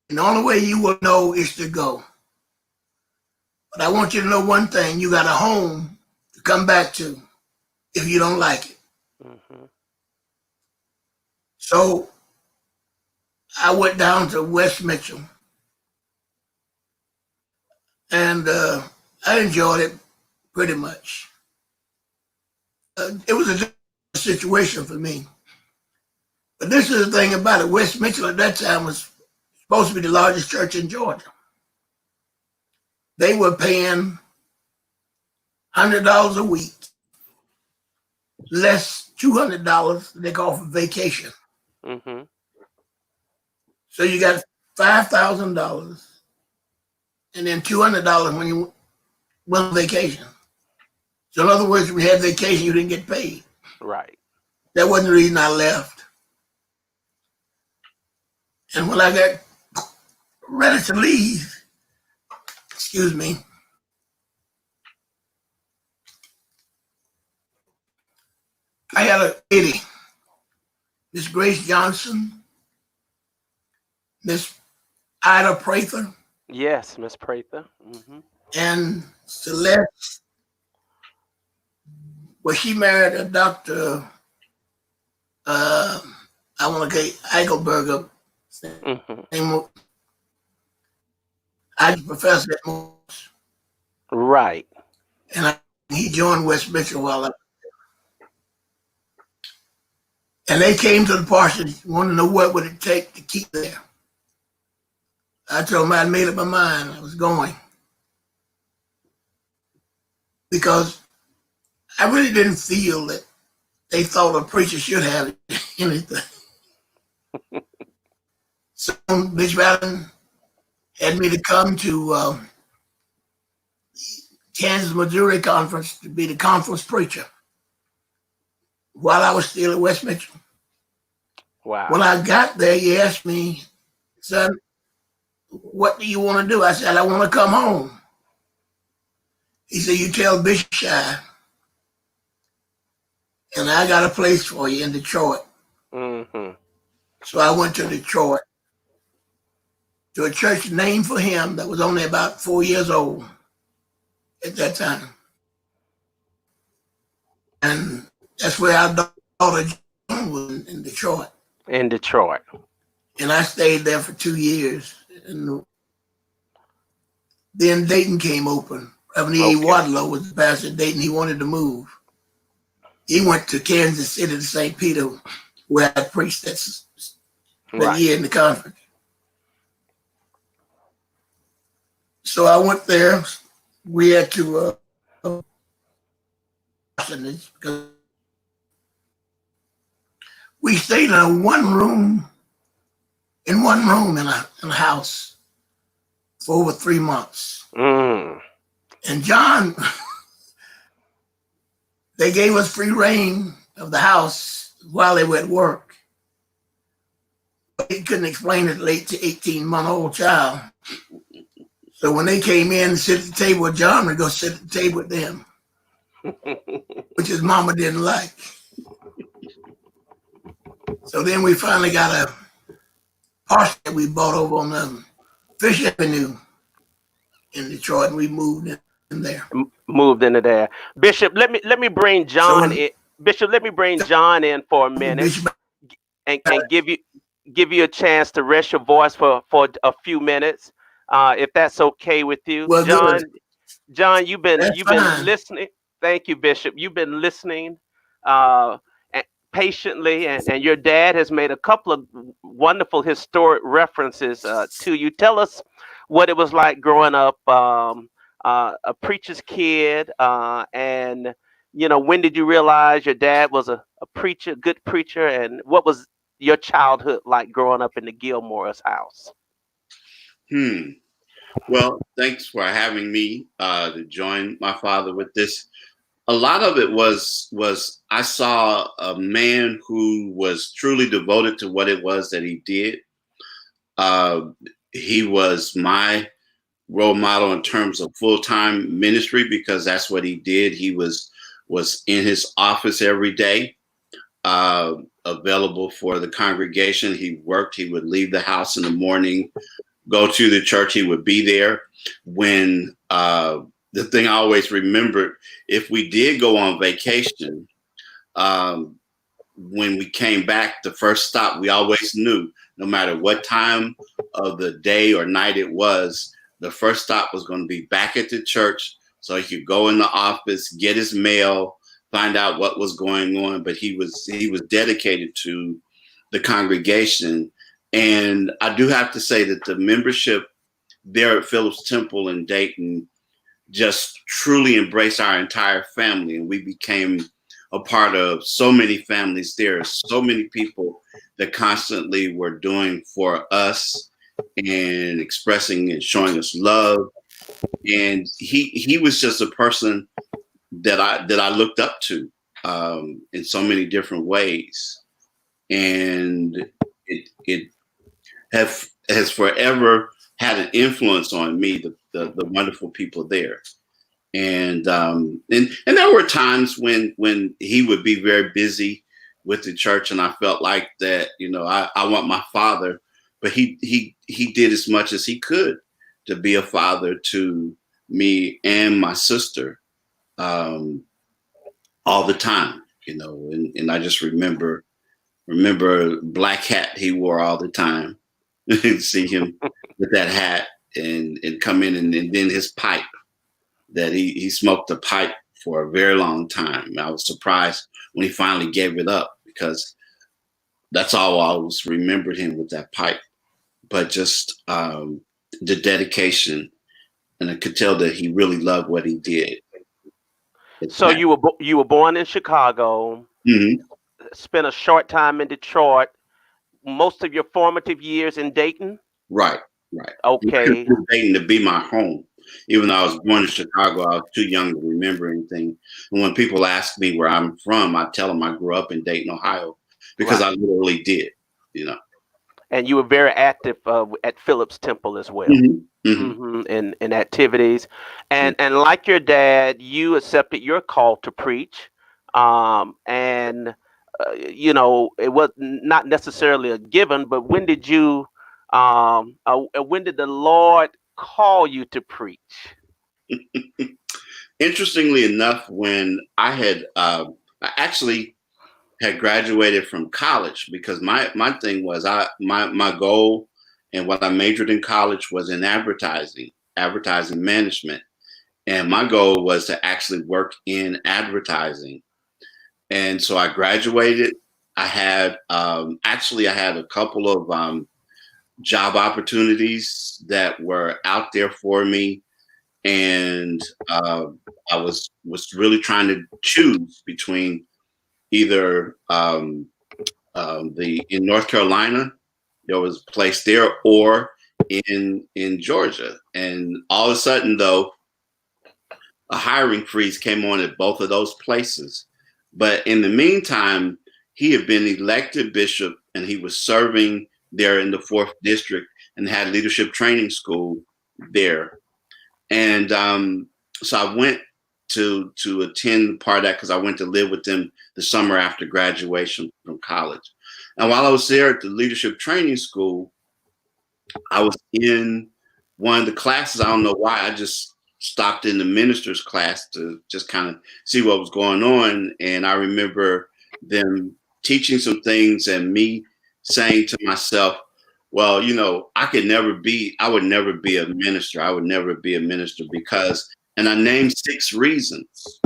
And the only way you will know is to go. But I want you to know one thing, you got a home to come back to if you don't like it. Mm-hmm. So I went down to West Mitchell, and I enjoyed it pretty much. It was a different situation for me. But this is the thing about it. West Mitchell at that time was supposed to be the largest church in Georgia. They were paying $100 a week, less $200 they call for vacation. Mm-hmm. So you got $5,000 and then $200 when you went on vacation. So in other words, when you had vacation, you didn't get paid. Right. That wasn't the reason I left. And when I got ready to leave, excuse me, I had a lady, Miss Grace Johnson, Miss Ida Prather, Yes, Miss Prather. Mm-hmm. and Celeste. Well, she married a doctor, uh, I want to say Eichelberger. Mm-hmm. I was a professor at Moores, Right. and he joined West Mitchell while I, and they came to the parsonage, wanted to know what would it take to keep there. I told them I'd made up my mind. I was going because I really didn't feel that they thought a preacher should have anything. So Bishop Allen had me to come to Kansas, Missouri conference to be the conference preacher while I was still at West Mitchell. When Wow. I got there, he asked me, son, what do you want to do? I said, I want to come home. He said, you tell Bishop Shire, and I got a place for you in Detroit. Mm-hmm. So I went to Detroit to a church named for him that was only about 4 years old at that time. And that's where our daughter was in Detroit. In Detroit. And I stayed there for 2 years. And then Dayton came open. Reverend E. Okay. Wadlow was the pastor at Dayton. He wanted to move. He went to Kansas City to St. Peter, where I preached that Right. year in the conference. So I went there. We had to because We stayed in a one room in a house for over 3 months. Mm. And John, they gave us free reign of the house while they were at work. But he couldn't explain it to late to 18-month-old child. So when they came in and sit at the table with John, we go sit at the table with them, which his mama didn't like. So then we finally got a parcel that we bought over on Fish Avenue in Detroit, and we moved in there. Moved into there. Bishop, let me bring So John in. Bishop, let me bring John in for a minute Bishop, and give you a chance to rest your voice for a few minutes, if that's okay with you, well, good. John, That's you've been fine. listening. Thank you, Bishop. You've been listening uh, patiently, and your dad has made a couple of wonderful historic references to you. Tell us what it was like growing up, a preacher's kid, and when did you realize your dad was a preacher, good preacher, and what was your childhood like growing up in the Gilmore's house? Well, thanks for having me to join my father with this. A lot of it was I saw a man who was truly devoted to what it was that he did. Uh, he was my role model in terms of full-time ministry because that's what he did. He was in his office every day, uh, available for the congregation. He worked. He would leave the house in the morning, go to the church. He would be there when the thing I always remembered, if we did go on vacation, um, when we came back, the first stop, we always knew no matter what time of the day or night it was, the first stop was going to be back at the church. So he could go in the office, get his mail, find out what was going on. But he was dedicated to the congregation. And I do have to say that the membership there at Phillips Temple in Dayton just truly embraced our entire family. And we became a part of so many families there, so many people that constantly were doing for us and expressing and showing us love. And he was just a person that I looked up to in so many different ways. And it has forever had an influence on me, the wonderful people there. And there were times when he would be very busy with the church, and I felt like that, I want my father, but he did as much as he could to be a father to me and my sister, all the time, and I just remember black hat he wore all the time. See him with that hat and come in, and then his pipe that he smoked a pipe for a very long time. I was surprised when he finally gave it up because that's all I always remembered him with, that pipe. But just the dedication, and I could tell that he really loved what he did. So you were born in Chicago, Mm-hmm. spent a short time in Detroit, most of your formative years in Dayton. Right. Okay. Dayton to be my home. Even though I was born in Chicago, I was too young to remember anything. And when people ask me where I'm from, I tell them I grew up in Dayton, Ohio, because Right. I literally did. And you were very active at Phillips Temple as well. Mm-hmm. Mm-hmm. In activities, and like your dad, you accepted your call to preach, and it was not necessarily a given. But when did the Lord call you to preach? Interestingly enough, when I actually had graduated from college, because my thing was my goal and what I majored in college was in advertising management. And my goal was to actually work in advertising. And so I graduated. I had I had a couple of job opportunities that were out there for me, and I was really trying to choose between either in North Carolina, there was a place there, or in Georgia. And all of a sudden, though, a hiring freeze came on at both of those places. But in the meantime, he had been elected bishop, and he was serving there in the 4th district and had leadership training school there. And so I went to attend part of that because I went to live with them the summer after graduation from college. And while I was there at the leadership training school, I was in one of the classes. I don't know why. I just stopped in the minister's class to just kind of see what was going on. And I remember them teaching some things and me saying to myself, well, you know, I would never be a minister. I would never be a minister because, and I named 6 reasons.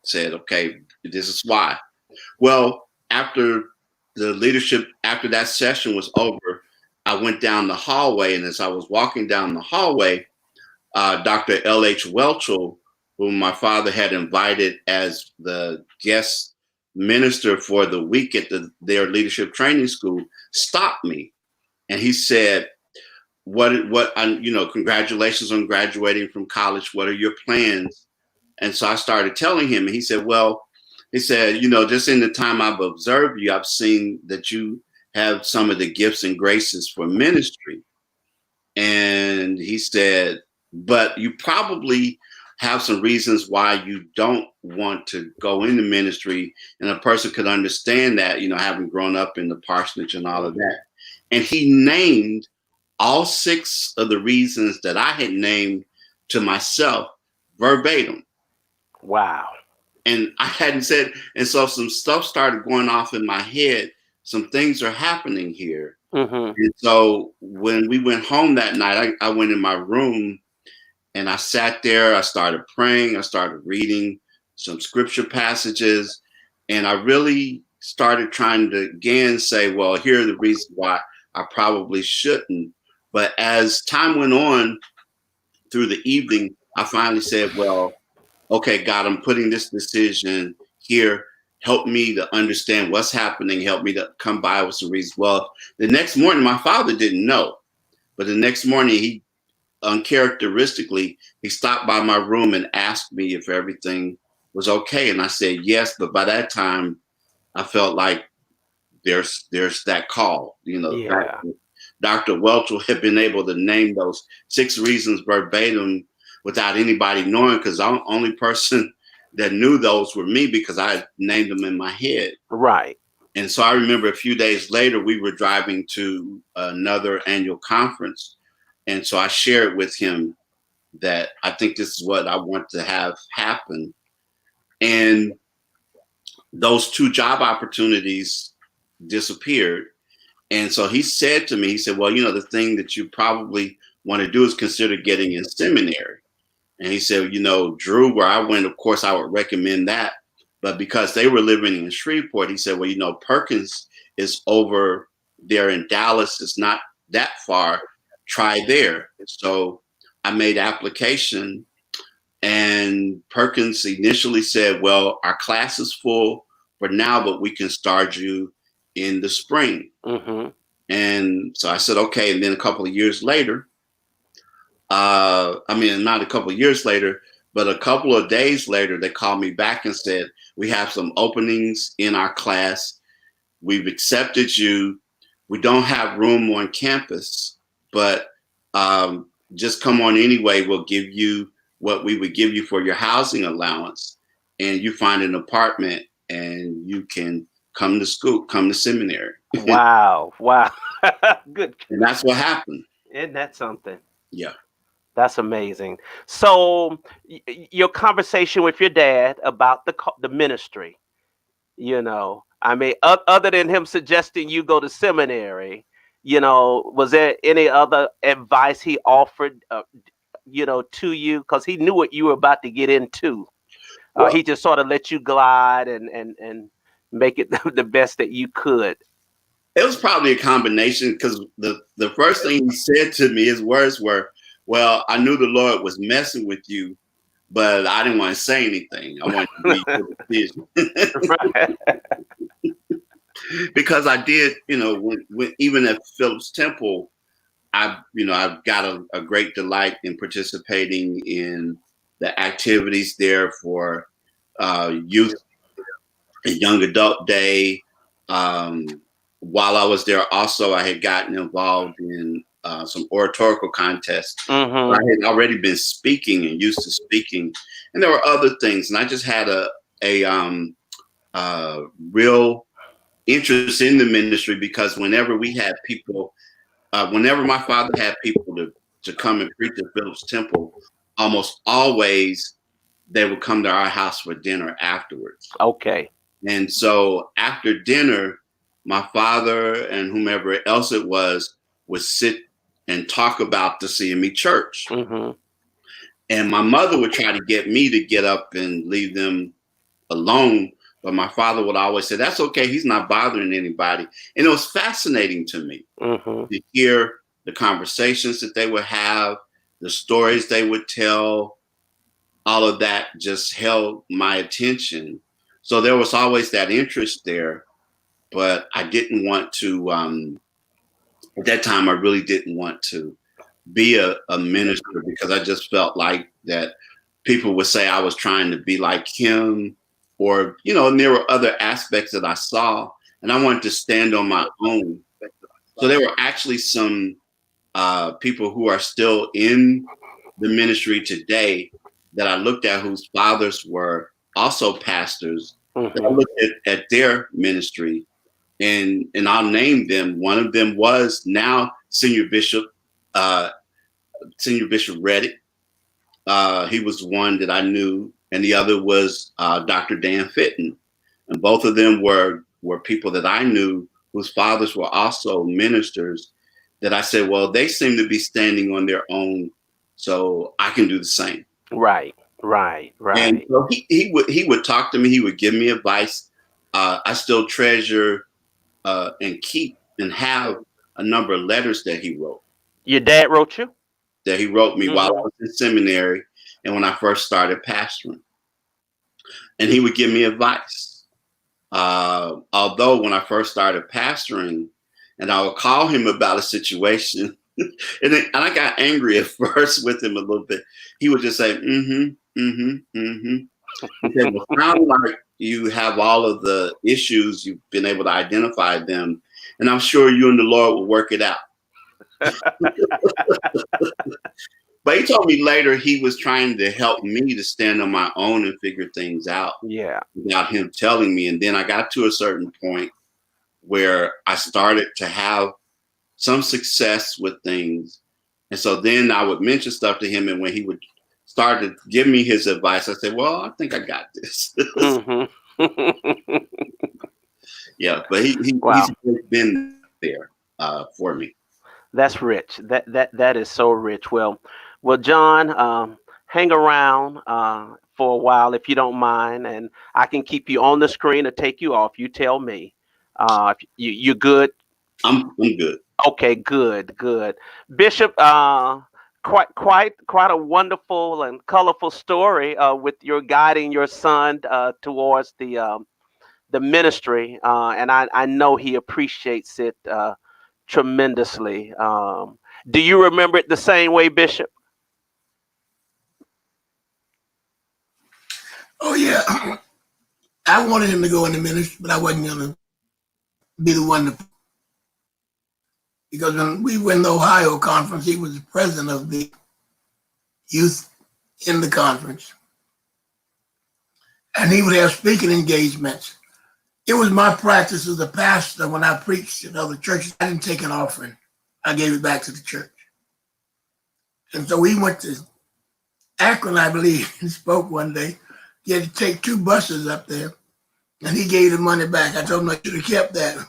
Said, okay, this is why. Well, after that session was over, I went down the hallway, and as I was walking down the hallway, Dr. L.H. Welchel, whom my father had invited as the guest minister for the week at their leadership training school, stopped me. And he said, congratulations on graduating from college. What are your plans? And so I started telling him, and he said, just in the time I've observed you, I've seen that you have some of the gifts and graces for ministry. And he said, but you probably have some reasons why you don't want to go into ministry. And a person could understand that, having grown up in the parsonage and all of that. And he named all 6 of the reasons that I had named to myself verbatim. Wow. And I hadn't said, and so some stuff started going off in my head. Some things are happening here. Mm-hmm. And so when we went home that night, I went in my room and I sat there. I started praying. I started reading some scripture passages. And I really started trying to again say, well, here are the reasons why I probably shouldn't. But as time went on through the evening, I finally said, well, okay, God, I'm putting this decision here. Help me to understand what's happening. Help me to come by with some reasons. Well, the next morning, my father didn't know. But the next morning, he uncharacteristically, he stopped by my room and asked me if everything was okay. And I said, yes. But by that time, I felt like there's that call, Yeah. Dr. Welchel had been able to name those 6 reasons verbatim without anybody knowing, because the only person that knew those were me because I named them in my head. Right. And so I remember a few days later, we were driving to another annual conference. And so I shared with him that I think this is what I want to have happen. And those 2 job opportunities disappeared. And so he said to me, he said, well, the thing that you probably want to do is consider getting in seminary. And he said, Drew, where I went, of course, I would recommend that. But because they were living in Shreveport, he said, well, Perkins is over there in Dallas. It's not that far. Try there. So I made application, and Perkins initially said, well, our class is full for now, but we can start you in the spring. Mm-hmm. And so I said, okay. And then a couple of years later, not a couple of years later, but a couple of days later, they called me back and said, we have some openings in our class. We've accepted you. We don't have room on campus, but just come on anyway. We'll give you what we would give you for your housing allowance, and you find an apartment and you can come to school, come to seminary. Wow. Good. And that's what happened. Isn't that something? Yeah. That's amazing. So your conversation with your dad about the ministry, other than him suggesting you go to seminary, was there any other advice he offered, to you? Because he knew what you were about to get into. Well, he just sort of let you glide and make it the best that you could. It was probably a combination, because the first thing he said to me, his words were, well, I knew the Lord was messing with you, but I didn't want to say anything. I wanted to read your decision. because I did, when even at Phillips Temple, I've got a great delight in participating in the activities there for youth and young adult day. While I was there, also I had gotten involved in some oratorical contests. I had already been speaking and used to speaking, and there were other things. And I just had a real interest in the ministry, because whenever we had people, whenever my father had people to come and preach at Phillips Temple, almost always they would come to our house for dinner afterwards. Okay. And so after dinner, my father and whomever else it was would sit and talk about the CME church. And my mother would try to get me to get up and leave them alone. But my father would always say, that's okay. He's not bothering anybody. And it was fascinating to me to hear the conversations that they would have, the stories they would tell. All of that just held my attention. So there was always that interest there, but I didn't want to, at that time, I really didn't want to be a minister, because I just felt like that people would say I was trying to be like him, or, and there were other aspects that I saw, and I wanted to stand on my own. So there were actually some people who are still in the ministry today that I looked at, whose fathers were also pastors. That I looked at their ministry, and I'll name them. One of them was now Senior Bishop Reddick. He was one that I knew, and the other was Dr. Dan Fitton. And both of them were people that I knew whose fathers were also ministers, that I said, well, they seem to be standing on their own, so I can do the same. Right. And so he would talk to me. He would give me advice. I still treasure and keep and have a number of letters that he wrote. Your dad wrote you? That he wrote me while I was in seminary and when I first started pastoring. And he would give me advice. Although when I first started pastoring, and I would call him about a situation, and I got angry at first with him a little bit. He would just say, He said, well, sound like you have all of the issues, you've been able to identify them, and I'm sure you and the Lord will work it out. But he told me later he was trying to help me to stand on my own and figure things out. Yeah. Without him telling me. And then I got to a certain point where I started to have some success with things. And so then I would mention stuff to him, and when he would start to give me his advice, I said, well, I think I got this. Yeah, but he's been there for me. That's rich. That is so rich. Well, John, hang around for a while if you don't mind, and I can keep you on the screen or take you off. You tell me. If you good? I'm good. Okay, good. Bishop, quite a wonderful and colorful story with your guiding your son towards the ministry, and I know he appreciates it tremendously. Do you remember it the same way, Bishop? Oh yeah, I wanted him to go in the ministry, but I wasn't gonna be the one to. Because when we were in the Ohio conference, he was the president of the youth in the conference. And he would have speaking engagements. It was my practice as a pastor when I preached in other churches. I didn't take an offering. I gave it back to the church. And so we went to Akron, I believe, and spoke one day. He had to take 2 buses up there, and he gave the money back. I told him I should have kept that.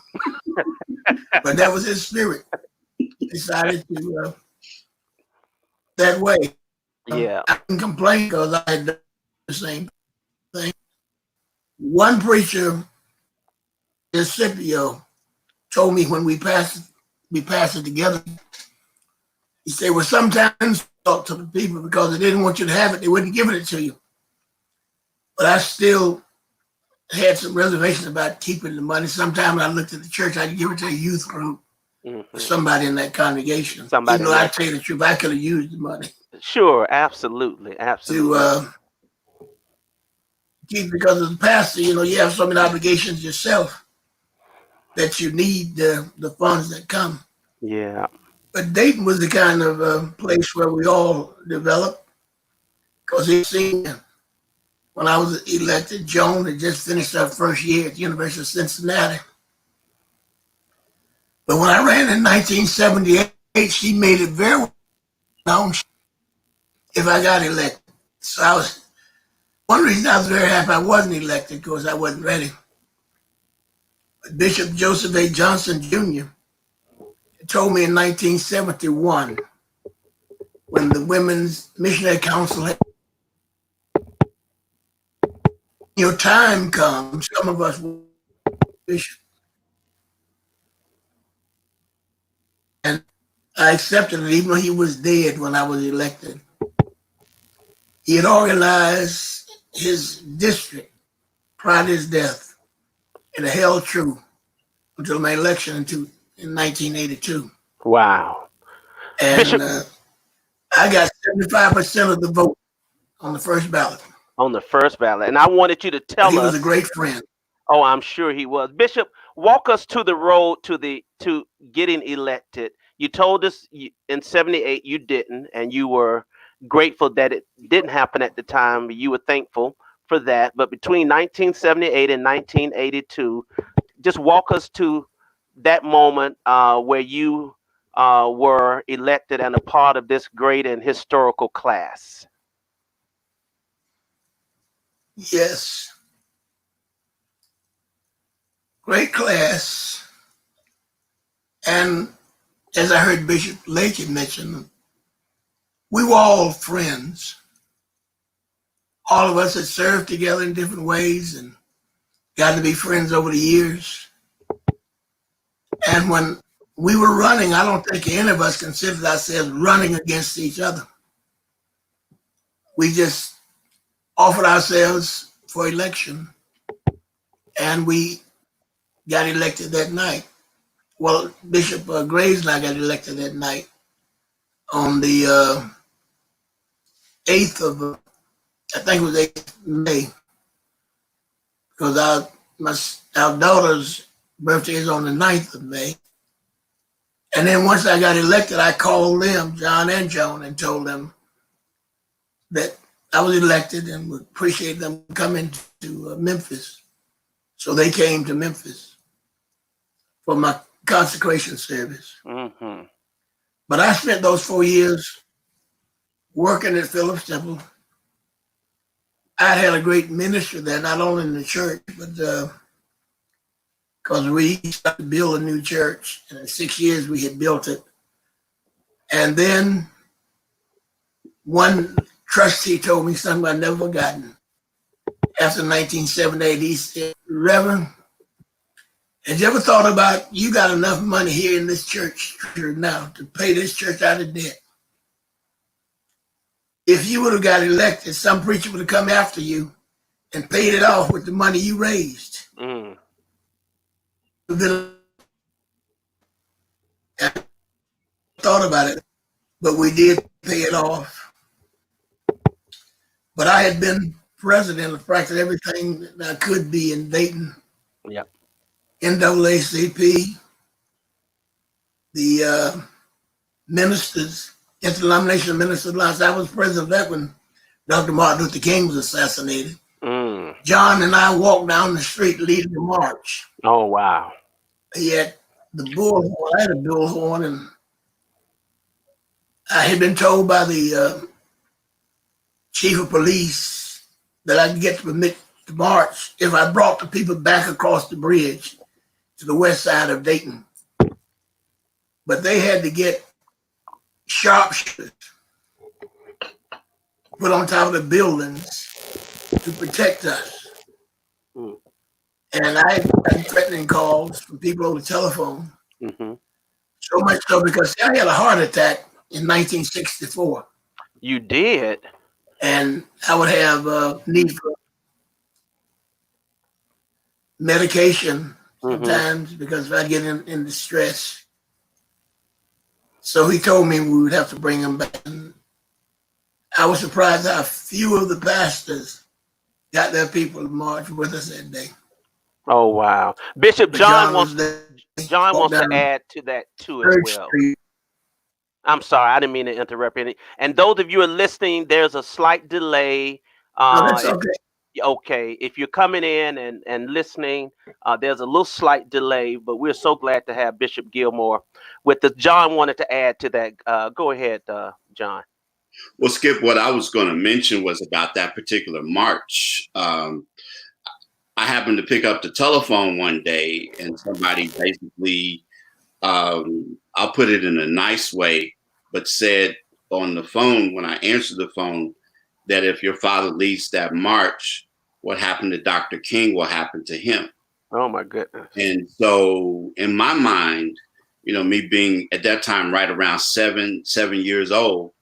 But that was his spirit. He decided to that way. Yeah. I didn't complain because I had done the same thing. One preacher in Scipio told me when we passed it together, he said, well, sometimes insult to the people because they didn't want you to have it, they wouldn't give it to you. But I still had some reservations about keeping the money. Sometimes I looked at the church, I'd give it to a youth group or somebody in that congregation. Somebody Even though in I that. tell you the truth, I could have used the money Sure, absolutely, to absolutely. keep, because as a pastor, you have so many obligations yourself that you need the funds that come. Yeah. But Dayton was the kind of place where we all developed, because he seen when I was elected, Joan had just finished her first year at the University of Cincinnati. But when I ran in 1978, she made it very well known if I got elected. So one reason I was very happy I wasn't elected, because I wasn't ready. But Bishop Joseph A. Johnson Jr. told me in 1971, when the Women's Missionary Council had, your time comes, some of us will bishop. And I accepted it, even though he was dead when I was elected. He had organized his district prior to his death, and it held true until my election in 1982. Wow. And Bishop, I got 75% of the vote on the first ballot. on the first ballot, and I wanted you to But tell he was a us. great friend. Oh, I'm sure he was. Bishop, walk us to the road to getting elected. You told us in '78 you didn't, and you were grateful that it didn't happen at the time. You were thankful for that. But between 1978 and 1982, just walk us to that moment where you were elected and a part of this great and historical class. Yes, great class. And as I heard Bishop Lakey mention, we were all friends. All of us had served together in different ways and got to be friends over the years. And when we were running, I don't think any of us considered ourselves running against each other. We just offered ourselves for election, and we got elected that night. Well, Bishop Graves and I got elected that night on the 8th of, I think it was 8th of May, because our daughter's birthday is on the 9th of May. And then once I got elected, I called them, John and Joan, and told them that I was elected and would appreciate them coming to Memphis. So they came to Memphis for my consecration service. Mm-hmm. But I spent those 4 years working at Phillips Temple. I had a great ministry there, not only in the church, but because we started to build a new church. And in 6 years, we had built it. And then one trustee told me something I've never forgotten. After 1978, he said, Reverend, have you ever thought about, you got enough money here in this church now to pay this church out of debt? If you would have got elected, some preacher would have come after you and paid it off with the money you raised. Mm. I thought about it, but we did pay it off. But I had been president of practically everything that I could be in Dayton. Yep. NAACP, the ministers, Interdenominational Ministers Alliance. I was president of that when Dr. Martin Luther King was assassinated. Mm. John and I walked down the street leading the march. Oh, wow. He had the bullhorn. I had a bullhorn, and I had been told by the chief of police that I could get to permit to march if I brought the people back across the bridge to the west side of Dayton. But they had to get sharpshooters put on top of the buildings to protect us. Mm. And I had gotten threatening calls from people over the telephone. Mm-hmm. So much so because I had a heart attack in 1964. You did? And I would have need for medication Mm-hmm. sometimes because if I get in distress. So he told me we would have to bring him back. And I was surprised how few of the pastors got their people to march with us that day. Oh wow. Bishop But John was there. John Walked wants to down add to that too as Third well. Street. I'm sorry, I didn't mean to interrupt any. And those of you who are listening, there's a slight delay. No, that's If okay. okay, if you're coming in and listening, there's a little slight delay, but we're so glad to have Bishop Gilmore with us. John wanted to add to that. Go ahead, John. Well, Skip, what I was going to mention was about that particular march. I happened to pick up the telephone one day, and somebody basically, I'll put it in a nice way, but said on the phone when I answered the phone that if your father leads that march, what happened to Dr. King will happen to him. Oh my goodness. And so in my mind, me being at that time right around 7 years old,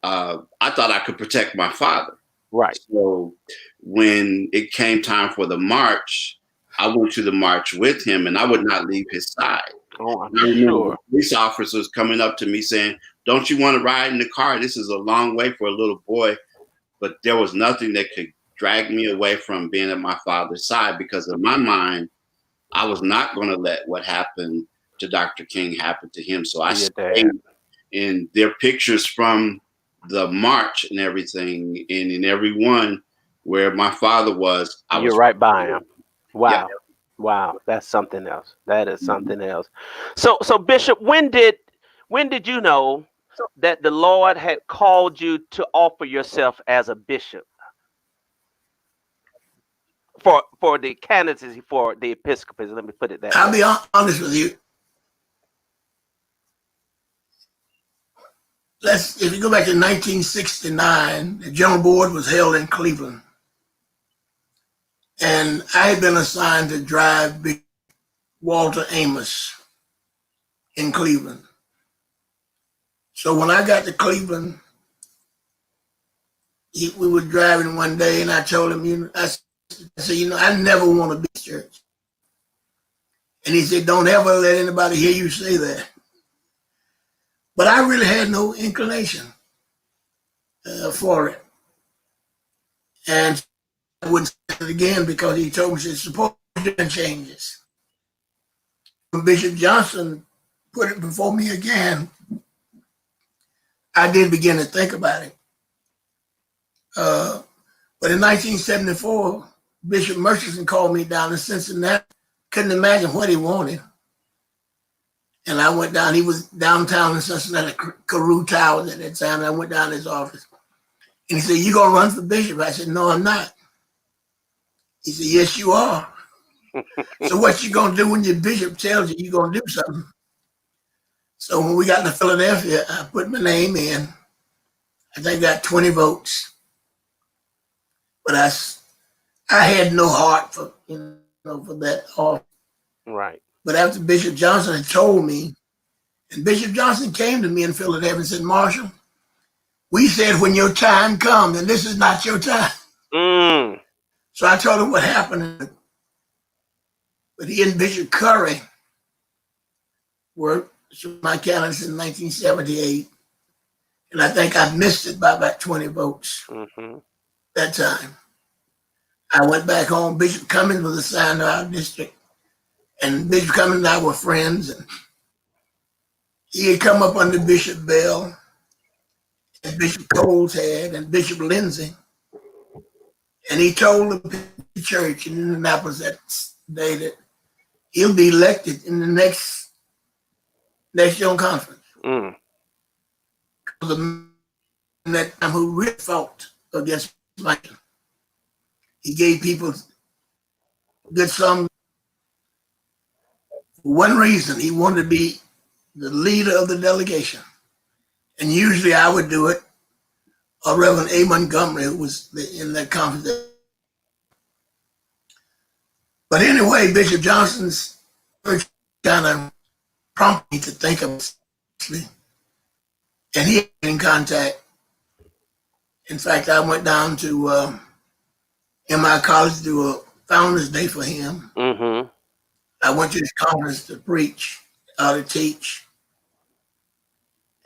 I thought I could protect my father. Right. So when it came time for the march, I went to the march with him, and I would not leave his side. Oh, I'm I remember sure. police officers coming up to me saying, "Don't you want to ride in the car? This is a long way for a little boy." But there was nothing that could drag me away from being at my father's side, because in my mind, I was not going to let what happened to Dr. King happen to him. So I stayed. And there are pictures from the march and everything, and in every one where my father was, I was right by him. Wow. Yeah. Wow. That's something else. That is something else. So Bishop, when did you know that the Lord had called you to offer yourself as a bishop for the candidacy for the episcopacy? Let me put it that I'll way. be honest with you. If you go back to 1969, the General Board was held in Cleveland. And I had been assigned to drive Bishop Walter Amos in Cleveland. So when I got to Cleveland, we were driving one day, and I told him, I said, I never want to be in church. And he said, don't ever let anybody hear you say that. But I really had no inclination for it. And I wouldn't say it again because he told me, he said, support changes. When Bishop Johnson put it before me again, I did begin to think about it. But in 1974, Bishop Murchison called me down to Cincinnati. Couldn't imagine what he wanted. And I went down. He was downtown in Cincinnati, Carew Towers at that time. And I went down to his office. And he said, you going to run for bishop? I said, no, I'm not. He said, yes, you are. So what you going to do when your bishop tells you you're going to do something? So when we got to Philadelphia, I put my name in. I think I got 20 votes. But I had no heart for for that office. Right. But after Bishop Johnson had told me, and Bishop Johnson came to me in Philadelphia and said, Marshall, we said when your time comes, and this is not your time. So I told him what happened. But he and Bishop Curry were my candidates in 1978. And I think I missed it by about 20 votes that time. I went back home. Bishop Cummings was assigned to our district. And Bishop Cummings and I were friends. And he had come up under Bishop Bell, and Bishop Coles had, and Bishop Lindsay. And he told the church in Indianapolis that day that he'll be elected in the next Young Conference. The man that time who really fought against Michael. He gave people good some. For one reason, he wanted to be the leader of the delegation. And usually I would do it, or Reverend A. Montgomery, who was in that conference. But anyway, Bishop Johnson's church kind of prompted me to think of it. And he had in contact. In fact, I went down to MI College to do Founders Day for him. Mm-hmm. I went to his conference to preach, to teach,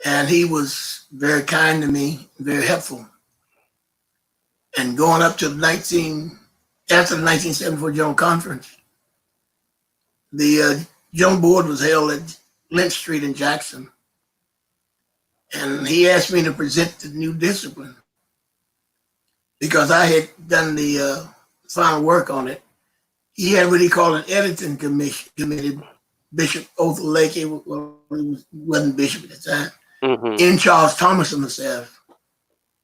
and he was very kind to me, very helpful. And going up to after the 1974 General Conference, the Joan Board was held at Lynch Street in Jackson. And he asked me to present the new discipline because I had done the final work on it. He had what he called an editing committee. Bishop Othel Lake, he wasn't bishop at the time, Mm-hmm. in Charles Thomas and myself.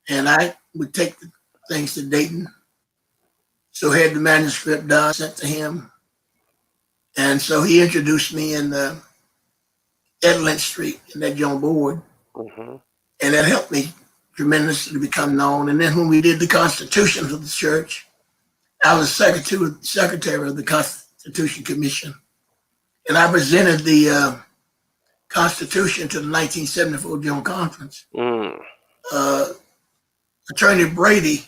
And I would take the things to Dayton. So had the manuscript done, sent to him. And so he introduced me at Lynch Street in that Joan Board. Mm-hmm. And that helped me tremendously to become known. And then when we did the constitutions of the church, I was secretary of the Constitution Commission. And I presented the Constitution to the 1974 General Conference. Mm. Attorney Brady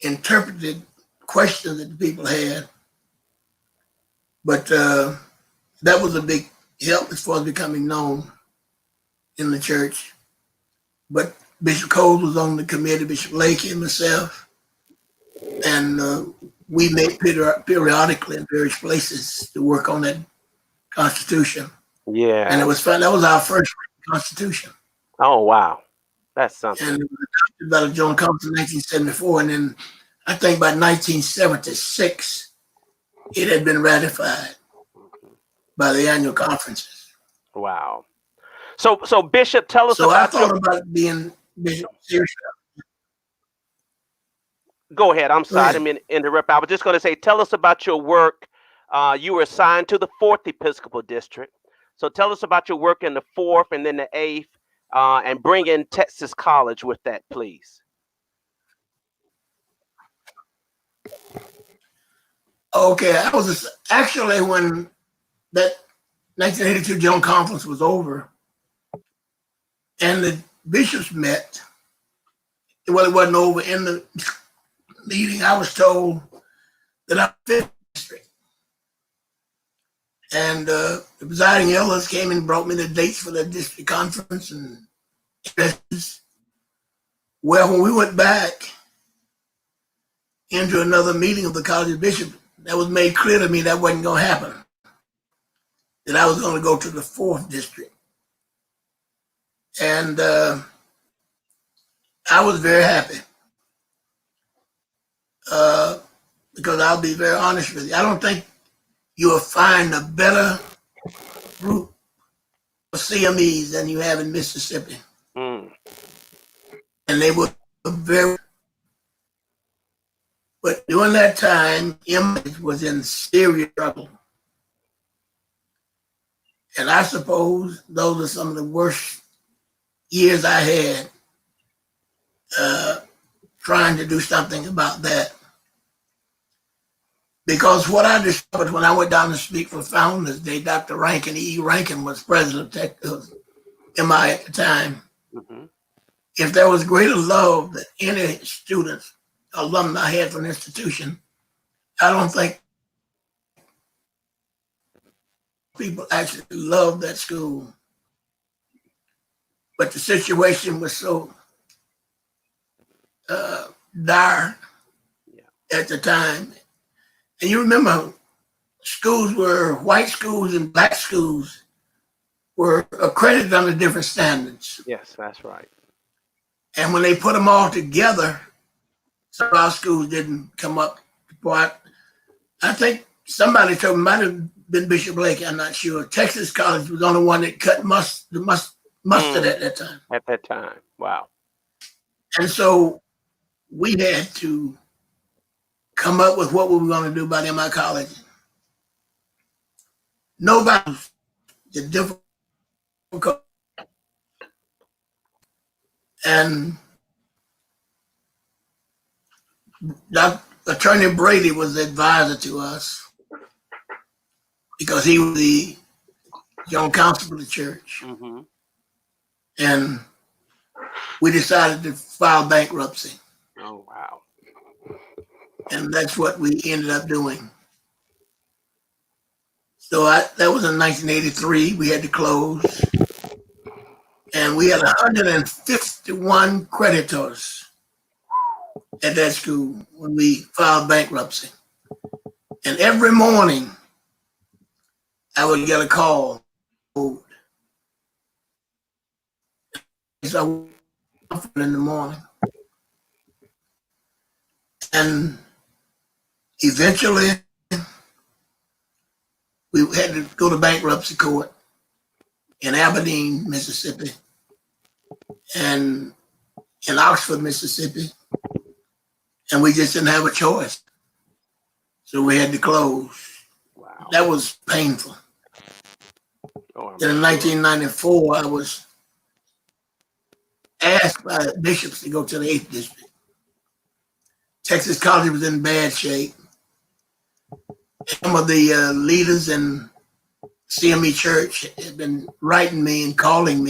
interpreted questions that the people had. But that was a big help as far as becoming known in the church. But Bishop Cole was on the committee, Bishop Lake and myself. And we met periodically in various places to work on that Constitution. Yeah. And it was fun. That was our first Constitution. Oh, wow. That's something. And it was adopted by the General Conference in 1974. And then I think by 1976, it had been ratified by the annual conferences. Wow. So Bishop, tell us So I about thought about being Bishop seriously. Go ahead. I'm sorry. I ahead. didn't mean to interrupt. I was just going to say, tell us about your work. You were assigned to the 4th Episcopal District. So tell us about your work in the 4th and then the 8th, and bring in Texas College with that, please. Okay, I was actually when that 1982 General Conference was over and the bishops met. Well, it wasn't over. In the meeting, I was told that I'm 5th district. And the presiding elders came and brought me the dates for the district conference and addresses. Well, when we went back into another meeting of the College of Bishops, that was made clear to me that wasn't going to happen. That I was going to go to the 4th district. And I was very happy. Because I'll be very honest with you. I don't think you'll find a better group of CMEs than you have in Mississippi. Mm. And they were very, but during that time, image was in serious trouble. And I suppose those are some of the worst years I had trying to do something about that. Because what I discovered when I went down to speak for Founders Day, Dr. Rankin, E. Rankin was president of MI at the time. Mm-hmm. If there was greater love that any student, alumni had from the institution, I don't think people actually loved that school. But the situation was so dire at the time. And you remember schools were white schools and black schools were accredited under different standards. Yes, that's right. And when they put them all together, some of our schools didn't come up. I think somebody told me, might have been Bishop Blake, I'm not sure. Texas College was the only one that cut mustard at that time. At that time, wow. And so we had to come up with what we were going to do about MI College. Nobody, the difficult, and Attorney Brady was the advisor to us because he was the general counsel of the church. Mm-hmm. And we decided to file bankruptcy. Oh, wow. And that's what we ended up doing. So that was in 1983. We had to close. And we had 151 creditors at that school when we filed bankruptcy. And every morning, I would get a call. So I woke up in the morning. And eventually, we had to go to bankruptcy court in Aberdeen, Mississippi, and in Oxford, Mississippi. And we just didn't have a choice. So we had to close. Wow. That was painful. Then in 1994, I was asked by bishops to go to the 8th District. Texas College was in bad shape. Some of the leaders in CME Church had been writing me and calling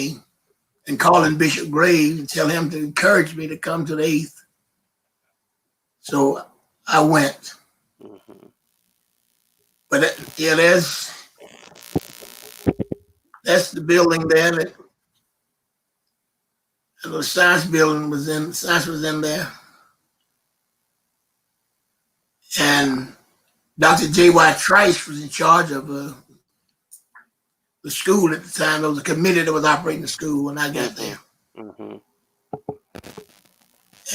Bishop Graves and tell him to encourage me to come to the 8th. So I went. Mm-hmm. But that's the building there. The science building science was in there. And Dr. J.Y. Trice was in charge of the school at the time. There was a committee that was operating the school when I got there. Mm-hmm.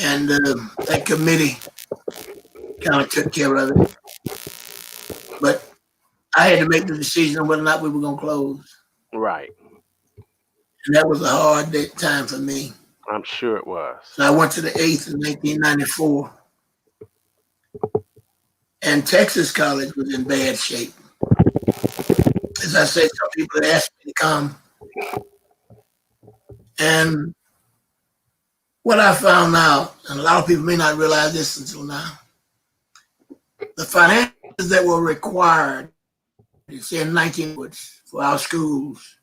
And that committee kind of took care of it. But I had to make the decision on whether or not we were going to close. Right. And that was a hard time for me. I'm sure it was. So I went to the 8th in 1994. And Texas College was in bad shape. As I said, some people asked me to come. And what I found out, and a lot of people may not realize this until now, the finances that were required, in 19 for our schools,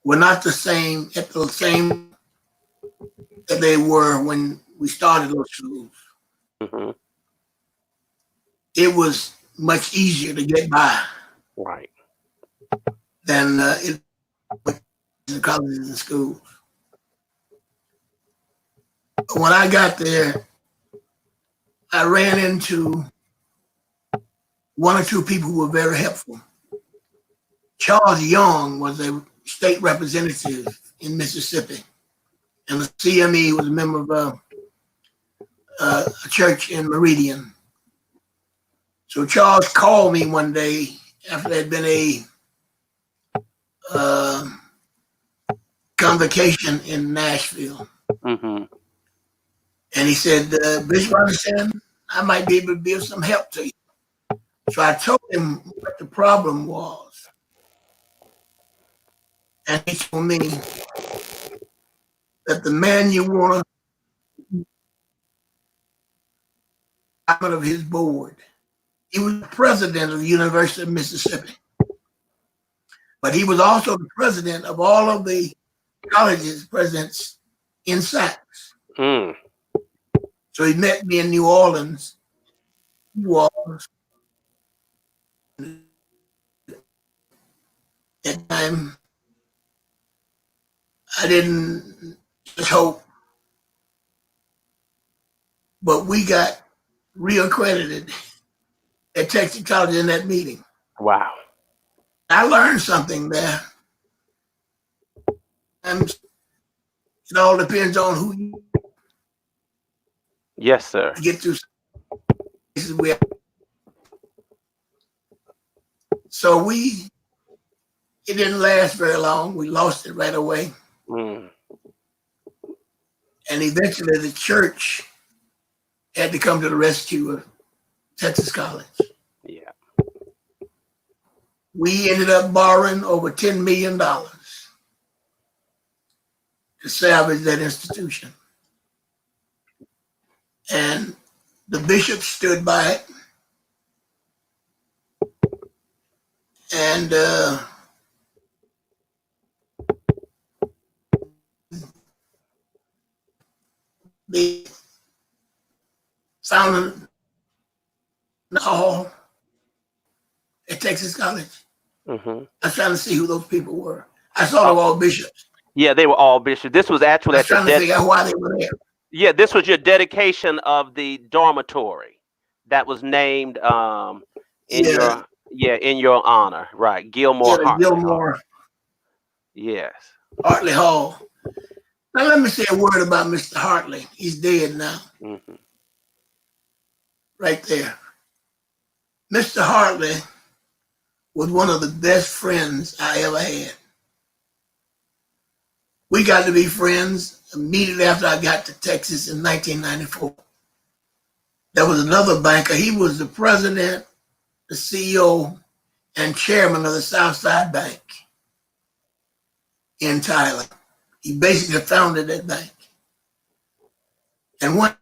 were not the same that they were when we started those schools. Mm-hmm. It was much easier to get by, right, than in colleges and schools. When I got there, I ran into one or two people who were very helpful. Charles Young was a state representative in Mississippi, and the CME was a member of a church in Meridian. So Charles called me one day after there had been a convocation in Nashville. Mm-hmm. And he said, Bishop, I understand I might be able to be of some help to you. So I told him what the problem was. And he told me that the man you want to out of his board, he was the president of the University of Mississippi. But he was also the president of all of the colleges presidents in Saks. Mm. So he met me in New Orleans. At the time, I didn't just hope, but we got reaccredited at Texas College in that meeting. Wow. I learned something there. It all depends on who you. Yes, sir. Get through. So it didn't last very long. We lost it right away. Mm. And eventually the church had to come to the rescue of Texas College. Yeah. We ended up borrowing over $10 million to salvage that institution. And the bishop stood by it. And they found hall at Texas College. Hmm. I was trying to see who those people were. I saw they were all bishops. Yeah, they were all bishops. This was I actually was at the trying to figure out why they were there. Yeah, this was your dedication of the dormitory that was named in Yeah, your honor, right? yeah, Gilmore the Hartley Hall. Gilmore Yes. Hartley Hall. Now let me say a word about Mr. Hartley. He's dead now, Hmm. right there. Mr. Hartley was one of the best friends I ever had. We got to be friends immediately after I got to Texas in 1994. There was another banker. He was the president, the CEO, and chairman of the Southside Bank in Thailand. He basically founded that bank. And one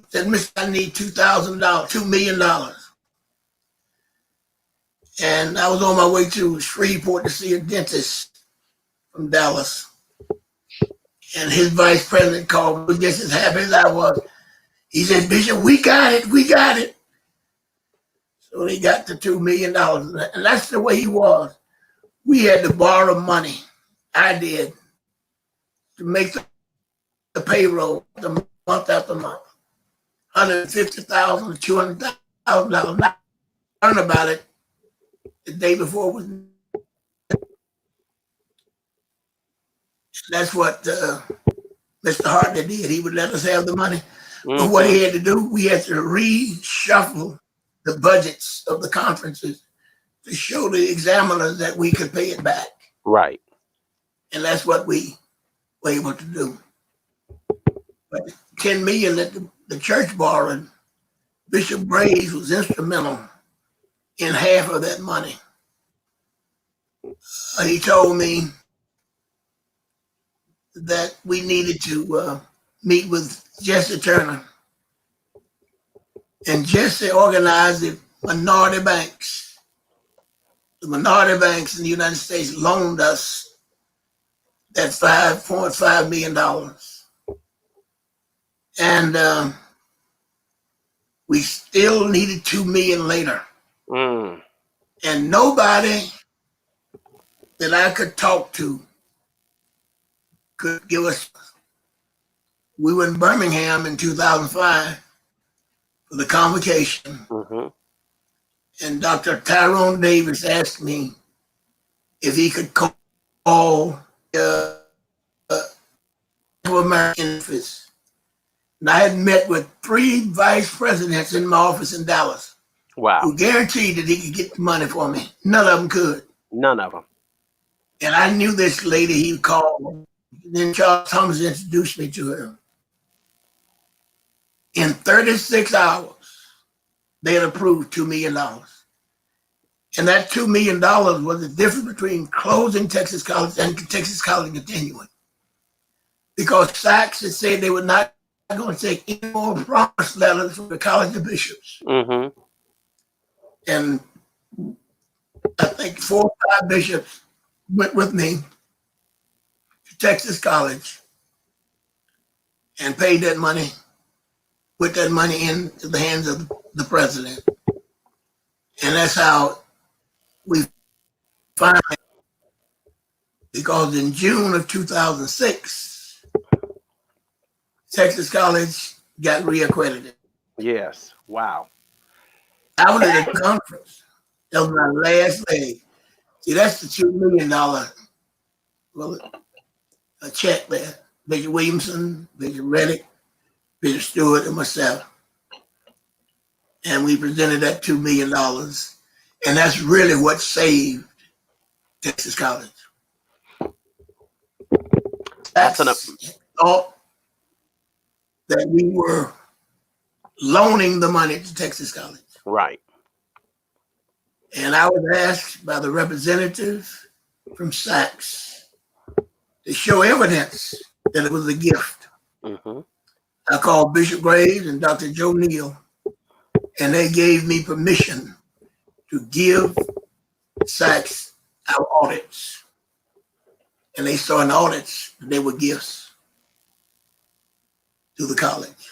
said, "Mister, I need $2,000, $2 million." And I was on my way to Shreveport to see a dentist from Dallas. And his vice president called me just as happy as I was. He said, "Bishop, we got it. We got it." So they got the $2 million. And that's the way he was. We had to borrow money. I did to make the payroll the month after month. $150,000 to $200,000. I learned about it the day before. That's what Mr. Hartley did. He would let us have the money. But what Hmm. he had to do, we had to reshuffle the budgets of the conferences to show the examiners that we could pay it back. Right. And that's what we were able to do. But $10 million that the church borrowed, Bishop Graves was instrumental in half of that money. He told me that we needed to meet with Jesse Turner. And Jesse organized the minority banks. The minority banks in the United States loaned us that $5.5 million. And we still needed $2 million later. Mm. And nobody that I could talk to could give us. We were in Birmingham in 2005 for the convocation, Hmm. and Dr. Tyrone Davis asked me if he could call uh, American office. And I had met with 3 vice presidents in my office in Dallas Wow. who guaranteed that he could get the money for me. None of them could. None of them. And I knew this lady he called. Then Charles Thomas introduced me to her. In 36 hours, they had approved $2 million. And that $2 million was the difference between closing Texas College and Texas College continuing. Because Sachs had said they were not going to take any more promise letters from the College of Bishops. Hmm. And I think 4 or 5 bishops went with me to Texas College and paid that money, put that money into the hands of the president. And that's how we finally, because in June of 2006, Texas College got reaccredited. Yes. Wow. I was at a conference. That was my last leg. See, that's the $2 million well, a check there. Bishop Williamson, Bishop Reddick, Bishop Stewart, and myself. And we presented that $2 million. And that's really what saved Texas College. That's an. That's all that we were loaning the money to Texas College. Right. And I was asked by the representative from Sachs to show evidence that it was a gift. Hmm. I called Bishop Graves and Dr. Joe Neal, and they gave me permission to give Sachs our audits. And they saw in audits that they were gifts to the college.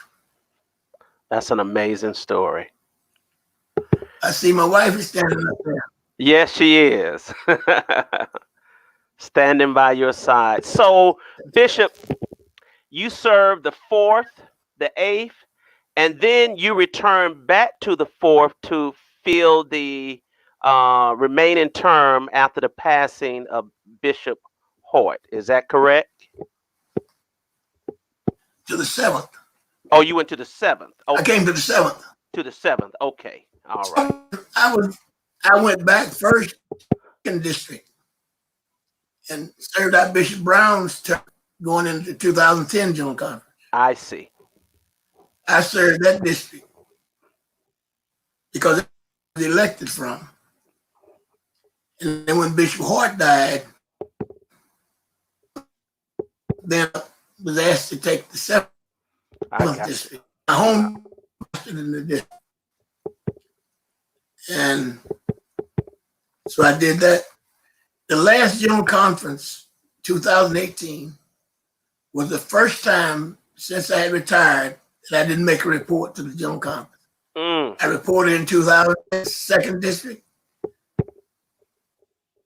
That's an amazing story. I see my wife is standing up there. Yes, she is. Standing by your side. So, Bishop, you served the 4th, the 8th, and then you return back to the 4th to fill the remaining term after the passing of Bishop Hort. Is that correct? To the 7th. Oh, you went to the 7th. I Okay. came to the 7th. To the 7th. Okay. All right. So I went back first in district and served out Bishop Brown's term going into 2010 General Conference. I see. I served that district because I was elected from. And then when Bishop Hort died, then I was asked to take the 7th district, my home in the district. And so I did that. The last General Conference, 2018, was the first time since I had retired that I didn't make a report to the General Conference. I reported in 2002nd District,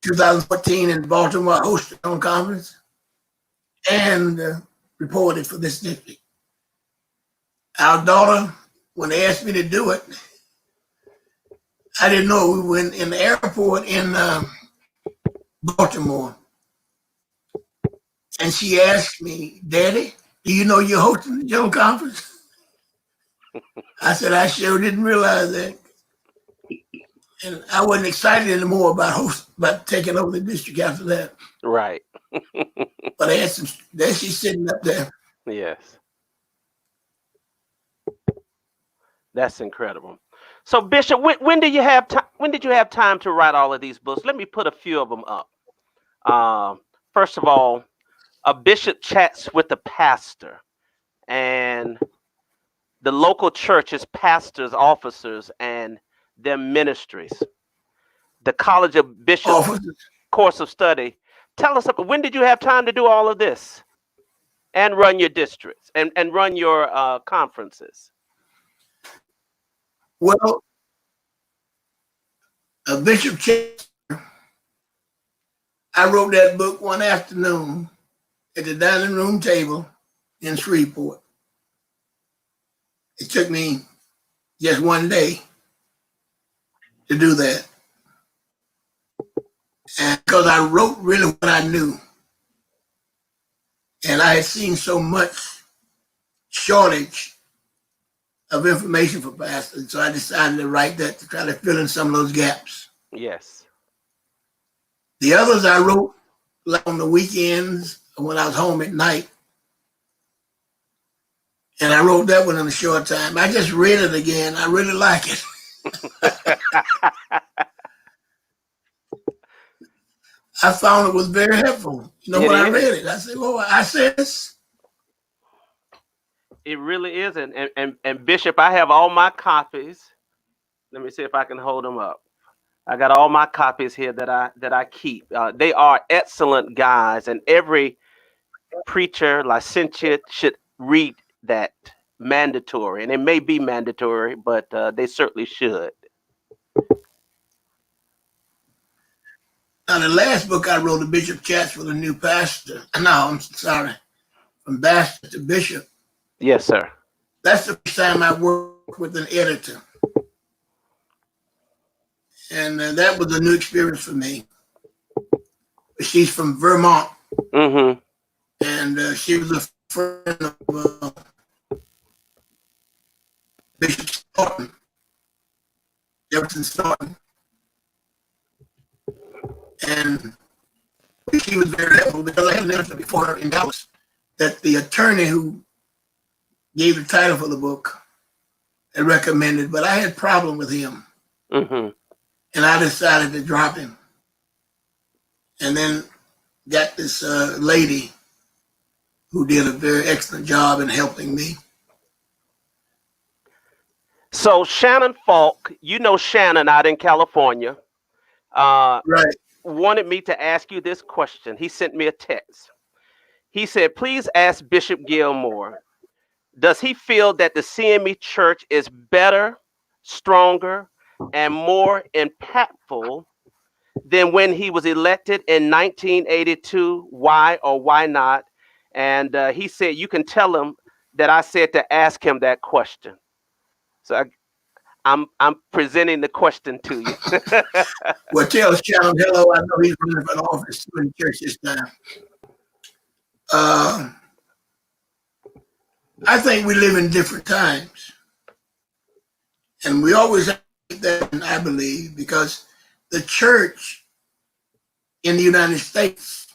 2014 in Baltimore, I hosted the General Conference, and reported for this district. Our daughter, when they asked me to do it, I didn't know. We went in the airport in Baltimore, and she asked me, "Daddy, do you know you're hosting the General Conference?" I said, "I sure didn't realize that." And I wasn't excited anymore about taking over the district after that. Right. But I had some. There she's sitting up there. Yes. That's incredible. So, Bishop, when did you have time? When did you have time to write all of these books? Let me put a few of them up. First of all, a bishop chats with the pastor, and the local church's pastors, officers, and their ministries. The College of Bishops course of study. Tell us, when did you have time to do all of this and run your districts and run your conferences? Well, Bishop Chapter, I wrote that book one afternoon at the dining room table in Shreveport. It took me just one day to do that. And because I wrote really what I knew. And I had seen so much shortage of information for pastors. So I decided to write that to try to fill in some of those gaps. Yes. The others I wrote like on the weekends when I was home at night. And I wrote that one in a short time. I just read it again. I really like it. I found it was very helpful. When I read it, I said, "Well, I said this." It really is, and Bishop, I have all my copies. Let me see if I can hold them up. I got all my copies here that I keep. They are excellent guys, and every preacher, licentiate, should read that. Mandatory, and it may be mandatory, but they certainly should. Now, the last book I wrote, The Bishop Chats with a New Pastor. No, I'm sorry. From pastor to bishop. Yes, sir. That's the first time I worked with an editor. And that was a new experience for me. She's from Vermont. Mm-hmm. And she was a friend of Bishop Staunton, Jefferson Staunton. And she was very helpful because I had an interview before her in Dallas that the attorney who gave the title for the book had recommended, but I had a problem with him. Mm-hmm. And I decided to drop him. And then got this lady who did a very excellent job in helping me. So Shannon Falk, you know Shannon out in California. Right. Wanted me to ask you this question. He sent me a text. He said, please ask Bishop Gilmour, does he feel that the CME church is better, stronger, and more impactful than when he was elected in 1982? Why or why not? And he said, you can tell him that I said to ask him that question. So I'm presenting the question to you. Well, tell Sean hello. I know he's running for the office in the church this time. I think we live in different times. And we always have that, I believe, because the church in the United States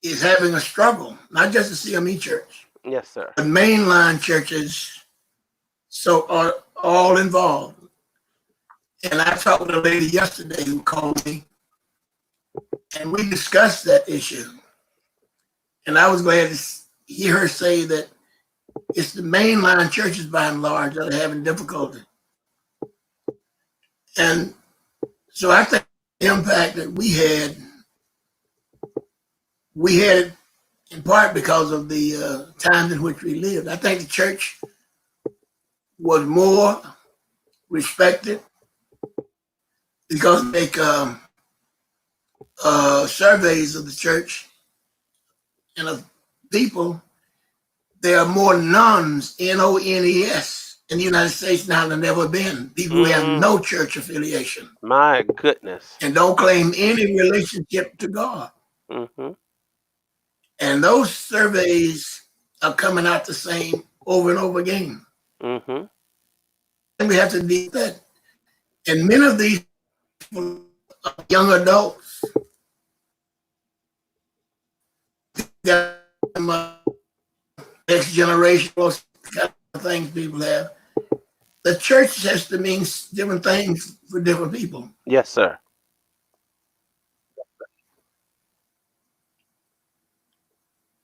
is having a struggle, not just the CME church, Yes, sir. but mainline churches are all involved. And I talked with a lady yesterday who called me, and we discussed that issue. And I was glad to hear her say that it's the mainline churches by and large that are having difficulty. And so I think the impact that we had in part because of the times in which we lived. I think the church was more respected because they make surveys of the church and of people. There are more nuns, N-O-N-E-S, in the United States now than ever been. People who have no church affiliation. My goodness. And don't claim any relationship to God. Mm-hmm. And those surveys are coming out the same over and over again. Mm-hmm. And we have to deal with that. And many of these people are young adults. Next generation, those kind of things people have. The church has to mean different things for different people. Yes, sir.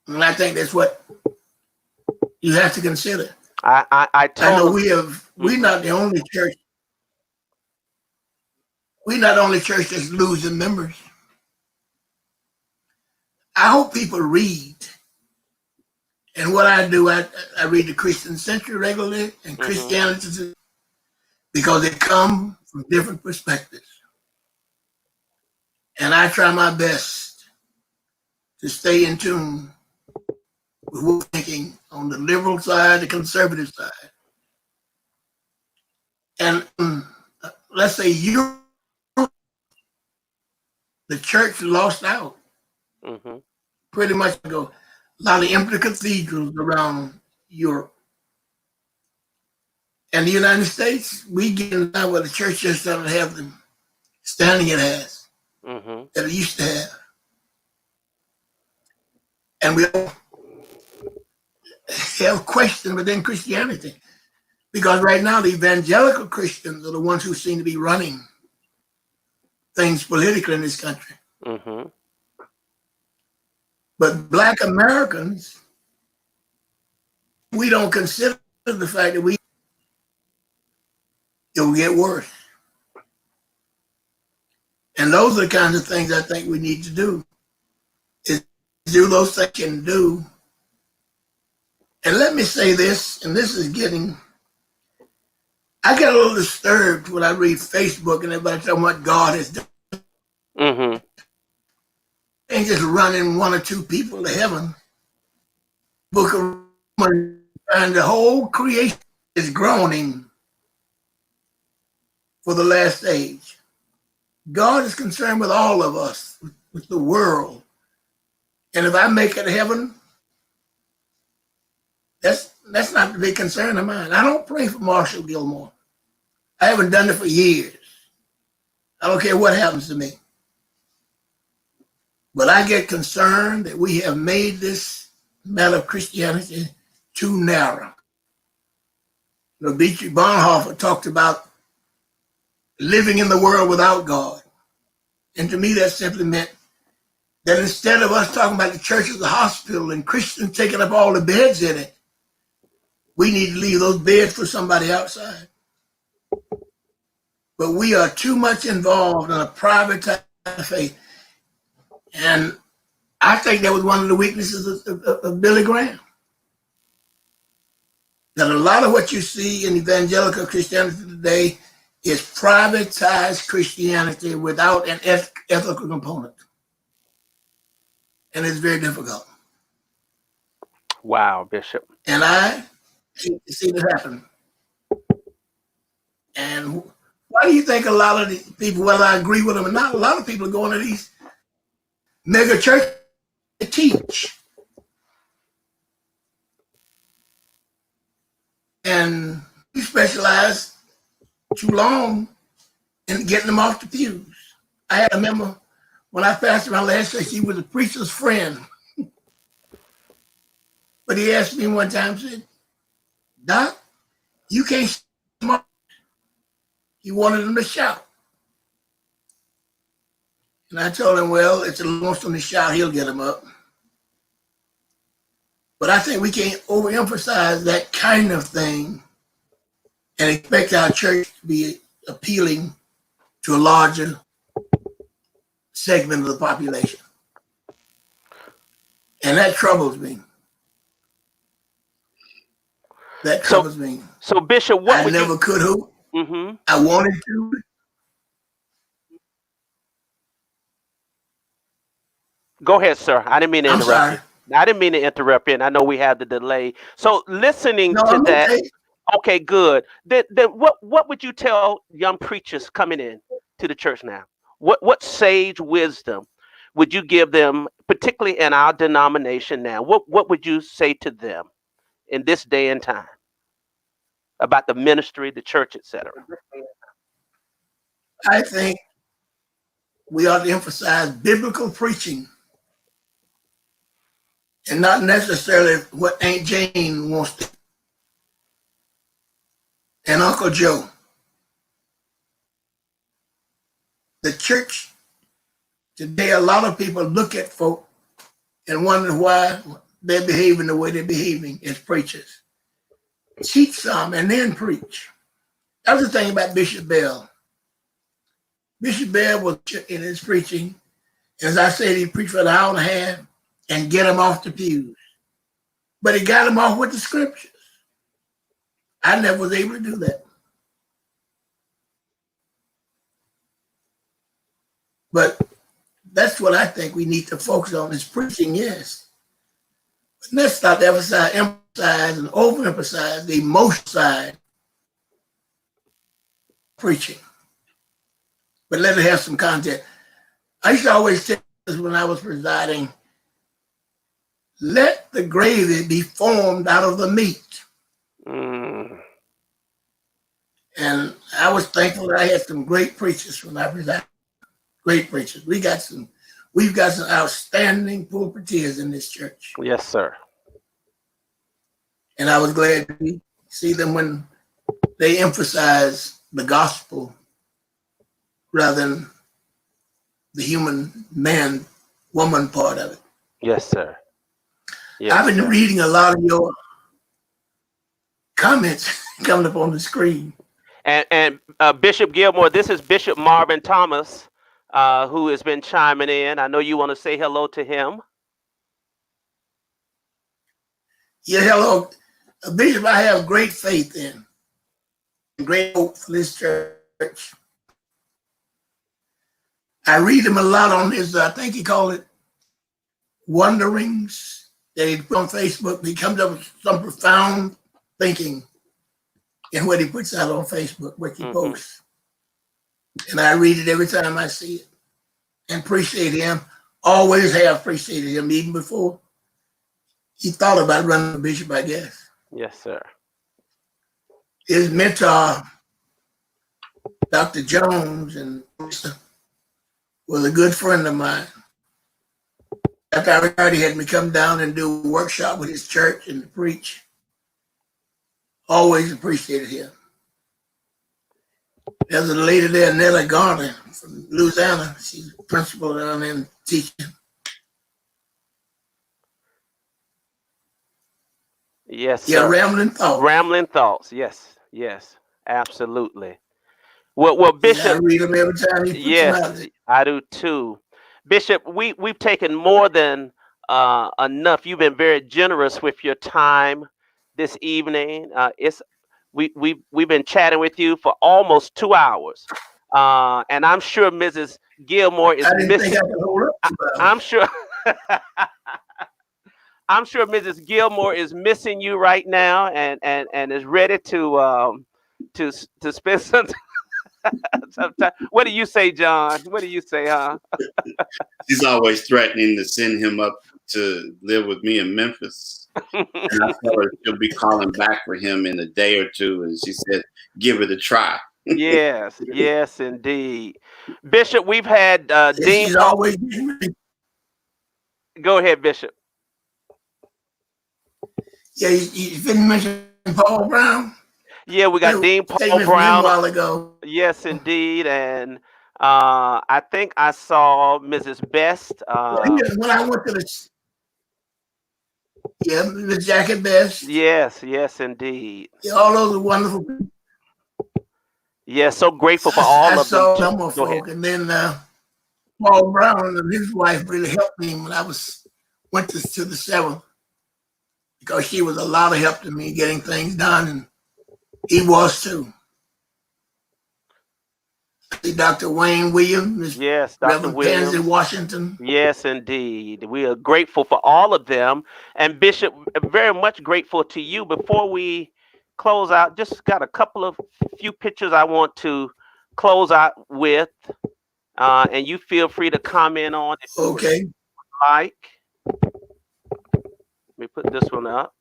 And I think that's what you have to consider. I know we're not the only church. We're not the only church that's losing members. I hope people read. And what I do, I read the Christian Century regularly and Christianity because they come from different perspectives. And I try my best to stay in tune with what we're thinking on the liberal side, the conservative side. And let's say the church lost out. Pretty much ago. A lot of empty cathedrals around Europe. And the United States, we get now where the church just doesn't have the standing it has that it used to have. And we all have questions within Christianity. Because right now the evangelical Christians are the ones who seem to be running things politically in this country. But Black Americans, we don't consider the fact that it will get worse. And those are the kinds of things I think we need to do, is do those things you can do. And let me say this, and this is I get a little disturbed when I read Facebook and everybody talking about what God has done. Ain't just running one or two people to heaven. Book of Romans, and the whole creation is groaning for the last age. God is concerned with all of us, with the world. And if I make it to heaven, that's not the big concern of mine. I don't pray for Marshall Gilmore. I haven't done it for years. I don't care what happens to me. But I get concerned that we have made this matter of Christianity too narrow. Dietrich Bonhoeffer talked about living in the world without God. And to me, that simply meant that instead of us talking about the church as a hospital and Christians taking up all the beds in it, we need to leave those beds for somebody outside. But we are too much involved in a private type of faith. And I think that was one of the weaknesses of Billy Graham. That a lot of what you see in evangelical Christianity today is privatized Christianity without an ethical component. And it's very difficult. Wow, Bishop. And I hate to see this happen. And why do you think a lot of the people, whether I agree with them or not, a lot of people are going to these mega churches to teach? And we specialize too long in getting them off the pews. I had a member when I pastored my last church, he was a preacher's friend. But he asked me one time, said, Doc, you can't shout. He wanted him to shout. And I told him, well, if he wants him to shout, he'll get him up. But I think we can't overemphasize that kind of thing and expect our church to be appealing to a larger segment of the population. And that troubles me. That troubles me. So Bishop, what I never could hope. Mm-hmm. I wanted to. Go ahead, sir. I didn't mean to I'm interrupt sorry. you. I didn't mean to interrupt you, and I know we have the delay. So listening to I'm that, okay. Good. Then what would you tell young preachers coming in to the church now? What sage wisdom would you give them, particularly in our denomination now? What would you say to them in this day and time about the ministry, the church, etc.? I think we ought to emphasize biblical preaching and not necessarily what Aunt Jane wants to and Uncle Joe. The church today, a lot of people look at folk and wonder why they're behaving the way they're behaving as preachers. Teach some and then preach. That's the thing about Bishop Bell. Bishop Bell was in his preaching, as I said, he preached for an hour and a half and get them off the pews. But he got them off with the scriptures. I never was able to do that. But that's what I think we need to focus on is preaching, yes. But let's stop emphasize and overemphasize the emotional side preaching. But let it have some content. I used to always tell this when I was presiding, let the gravy be formed out of the meat. Mm. And I was thankful that I had some great preachers when I presided. Great preachers. We've got some outstanding pulpiteers in this church. Yes, sir. And I was glad to see them when they emphasize the gospel rather than the human man, woman part of it. Yes, sir. Yes, I've been reading a lot of your comments coming up on the screen. And Bishop Gilmour, this is Bishop Marvin Thomas, who has been chiming in. I know you want to say hello to him. Yeah, hello. Bishop, I have great faith in, great hope for this church. I read him a lot on his, I think he called it Wanderings that he put on Facebook. He comes up with some profound thinking in what he puts out on Facebook, what he posts. And I read it every time I see it and appreciate him. Always have appreciated him, even before he thought about running for bishop, I guess. Yes, sir. His mentor, Dr. Jones, and was a good friend of mine. After I retired, he had me come down and do a workshop with his church and to preach. Always appreciated him. There's a lady there, Nellie Garner from Louisiana. She's a principal down there teaching. Yes, sir. Yeah, Rambling Thoughts. Rambling Thoughts. Yes, yes, absolutely. Well, Bishop. Yeah, I read them every time he puts them out there. I do too. Bishop, we've taken more than enough. You've been very generous with your time this evening. we've been chatting with you for almost 2 hours, and I'm sure Mrs. Gilmore is I didn't think missing. I could hold up 2 hours. I'm sure. I'm sure Mrs. Gilmore is missing you right now, and is ready to spend some time. What do you say, John? What do you say, huh? She's always threatening to send him up to live with me in Memphis. And I told her she'll be calling back for him in a day or two. And she said, give it a try. Yes, yes, indeed. Bishop, we've had Dean She's Paul. always getting ready. Go ahead, Bishop. Yeah, you didn't mention Paul Brown. Yeah, we got Dean Paul Statement from him a Brown. while ago. Yes, indeed, and I think I saw Mrs. Best. When I went to the Jacket Best. Yes, yes, indeed. Yeah, all those are wonderful people. Yeah, so grateful for all I of them. saw a number of Go folk, ahead. and then Paul Brown and his wife really helped me when I went to the 7th, because she was a lot of help to me getting things done, and he was too. Dr. Wayne Williams, Yes, Dr. Reverend Williams. Pansy Washington. Yes, indeed. We are grateful for all of them. And Bishop, very much grateful to you. Before we close out, just got a couple of few pictures I want to close out with. And you feel free to comment on if you would Okay. like. Let me put this one up.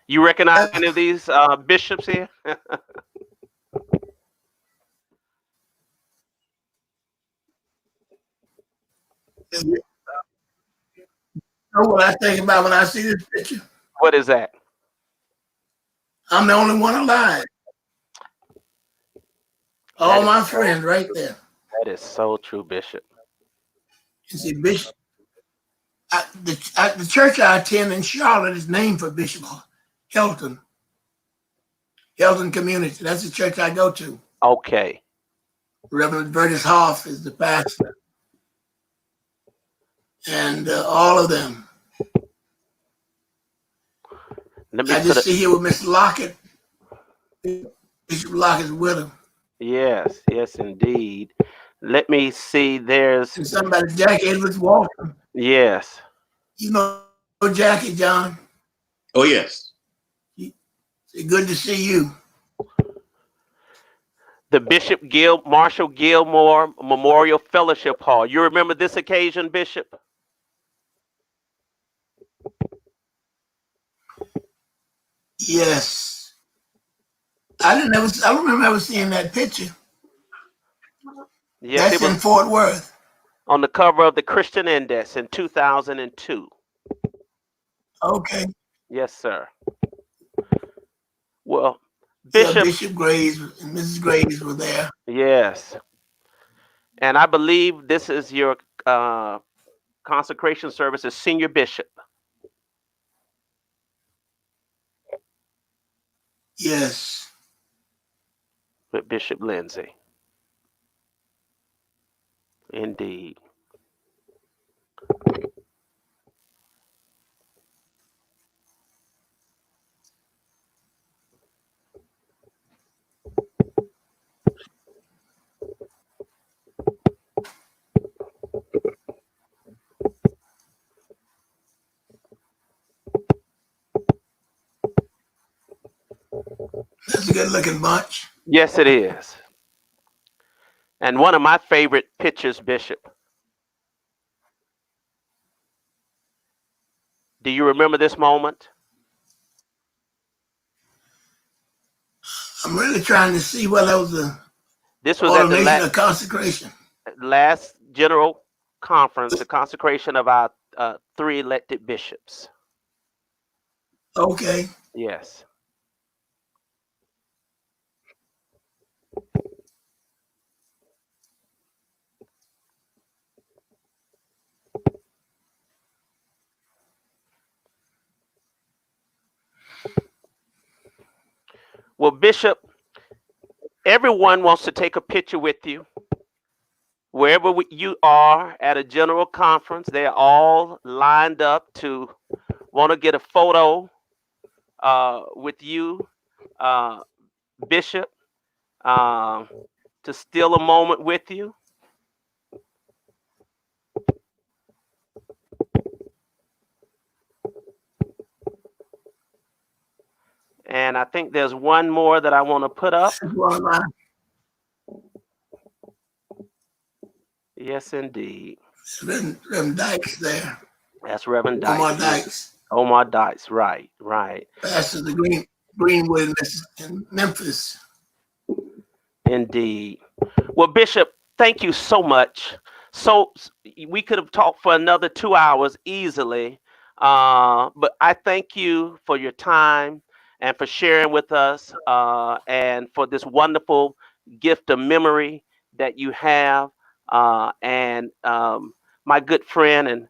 You recognize any of these bishops here? You know what I think about when I see this picture? What is that? I'm the only one alive. All my friends right there. That is so true, Bishop. You see, Bishop, the church I attend in Charlotte is named for Bishop Helton. Helton Community. That's the church I go to. Okay. Reverend Vertus Hoff is the pastor. And all of them. I just see here with Miss Lockett. Bishop Lockett's with him. Yes, yes, indeed. Let me see. There's and somebody, Jackie Edwards Walton. Yes. You know Jackie, John? Oh, yes. Good to see you. The Bishop Marshall Gilmour Memorial Fellowship Hall. You remember this occasion, Bishop? Yes. I don't remember ever seeing that picture. Yes, that's in Fort Worth. On the cover of the Christian Index in 2002. Okay. Yes, sir. Well, Bishop Graves and Mrs. Graves were there. Yes. And I believe this is your consecration service as senior bishop. Yes. With Bishop Lindsay. Indeed. That's a good looking bunch. Yes, it is. And one of my favorite pictures, Bishop. Do you remember this moment? I'm really trying to see what that was this was at the consecration. Last general conference, the consecration of our 3 elected bishops. Okay. Yes. Well, Bishop, everyone wants to take a picture with you. wherever you are at a general conference, they're all lined up to want to get a photo with you, uh, Bishop, uh, to steal a moment with you. And I think there's one more that I want to put up. One of my Yes, indeed. Reverend Dykes there. That's Reverend Omar Dykes. Dykes. Omar Dykes, right, right. Pastor of the Greenwood in Memphis. Indeed. Well, Bishop, thank you so much. So we could have talked for another 2 hours easily, but I thank you for your time and for sharing with us, and for this wonderful gift of memory that you have. And my good friend and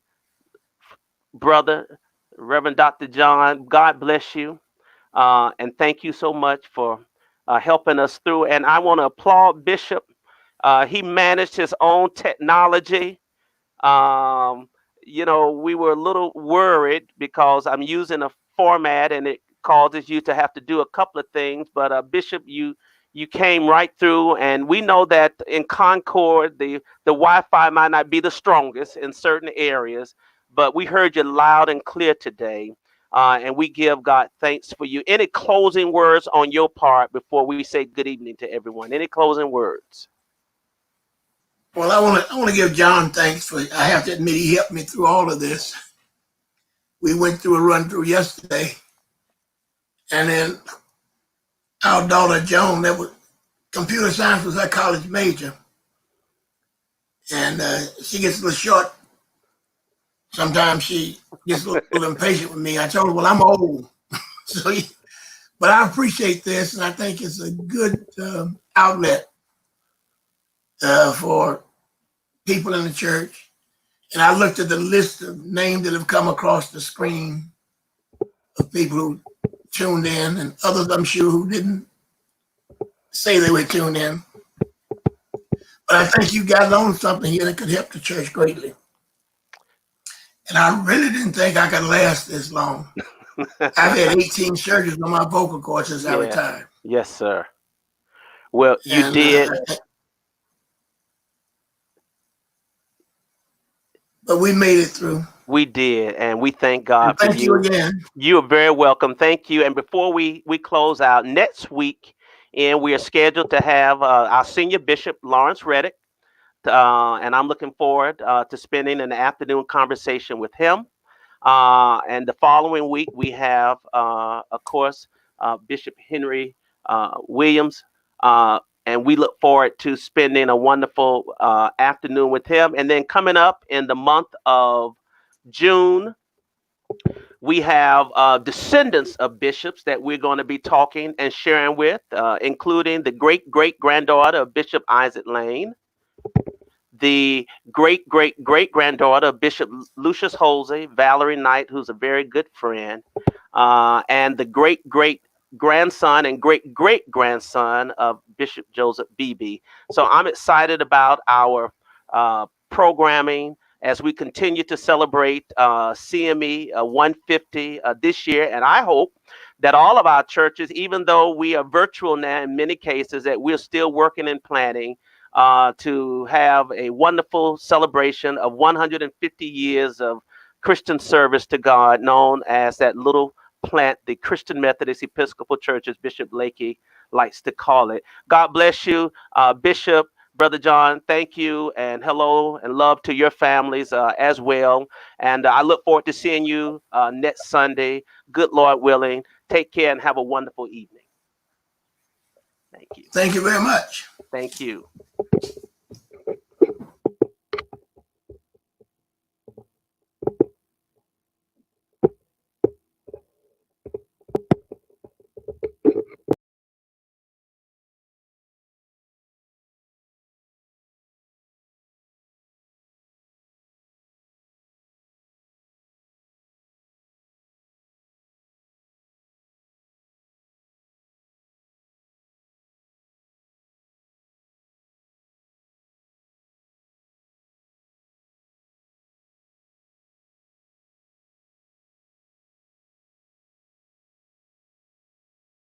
brother, Reverend Dr. John, God bless you. And thank you so much for helping us through. And I want to applaud Bishop. He managed his own technology. Um, we were a little worried because I'm using a format and it causes you to have to do a couple of things. But Bishop, you came right through, and we know that in Concord the Wi-Fi might not be the strongest in certain areas, but we heard you loud and clear today. And we give God thanks for you. Any closing words on your part before we say good evening to everyone? Any closing words? Well, I want to give John thanks for. I have to admit he helped me through all of this. We went through a run through yesterday, and then our daughter Joan, that was computer science was her college major, and she gets a little short. Sometimes she gets a little impatient with me. I told her, "Well, I'm old," so. But I appreciate this, and I think it's a good outlet for people in the church. And I looked at the list of names that have come across the screen of people who tuned in, and others I'm sure who didn't say they were tuned in. But I think you got on something here that could help the church greatly. And I really didn't think I could last this long. I've had 18 surgeries on my vocal cords since I retired. Yes, sir. Well, you did. But we made it through. We did, and we thank God for you. Thank you again. You are very welcome. Thank you. And before we close out, next week, and we are scheduled to have our senior bishop, Lawrence Reddick, and I'm looking forward to spending an afternoon conversation with him. And the following week, we have, of course, Bishop Henry Williams. And we look forward to spending a wonderful afternoon with him. And then coming up in the month of June, we have descendants of bishops that we're going to be talking and sharing with, including the great-great-granddaughter of Bishop Isaac Lane, the great-great-great-granddaughter of Bishop Lucius Holsey, Valerie Knight, who's a very good friend, and the great-great-grandson and great-great-grandson of Bishop Joseph Beebe. So I'm excited about our programming as we continue to celebrate CME 150 this year. And I hope that all of our churches, even though we are virtual now in many cases, that we're still working and planning to have a wonderful celebration of 150 years of Christian service to God, known as that little plant, the Christian Methodist Episcopal Church, as Bishop Lakey likes to call it. God bless you, Bishop. Brother John, thank you, and hello and love to your families as well. And I look forward to seeing you next Sunday. Good Lord willing. Take care and have a wonderful evening. Thank you. Thank you very much. Thank you.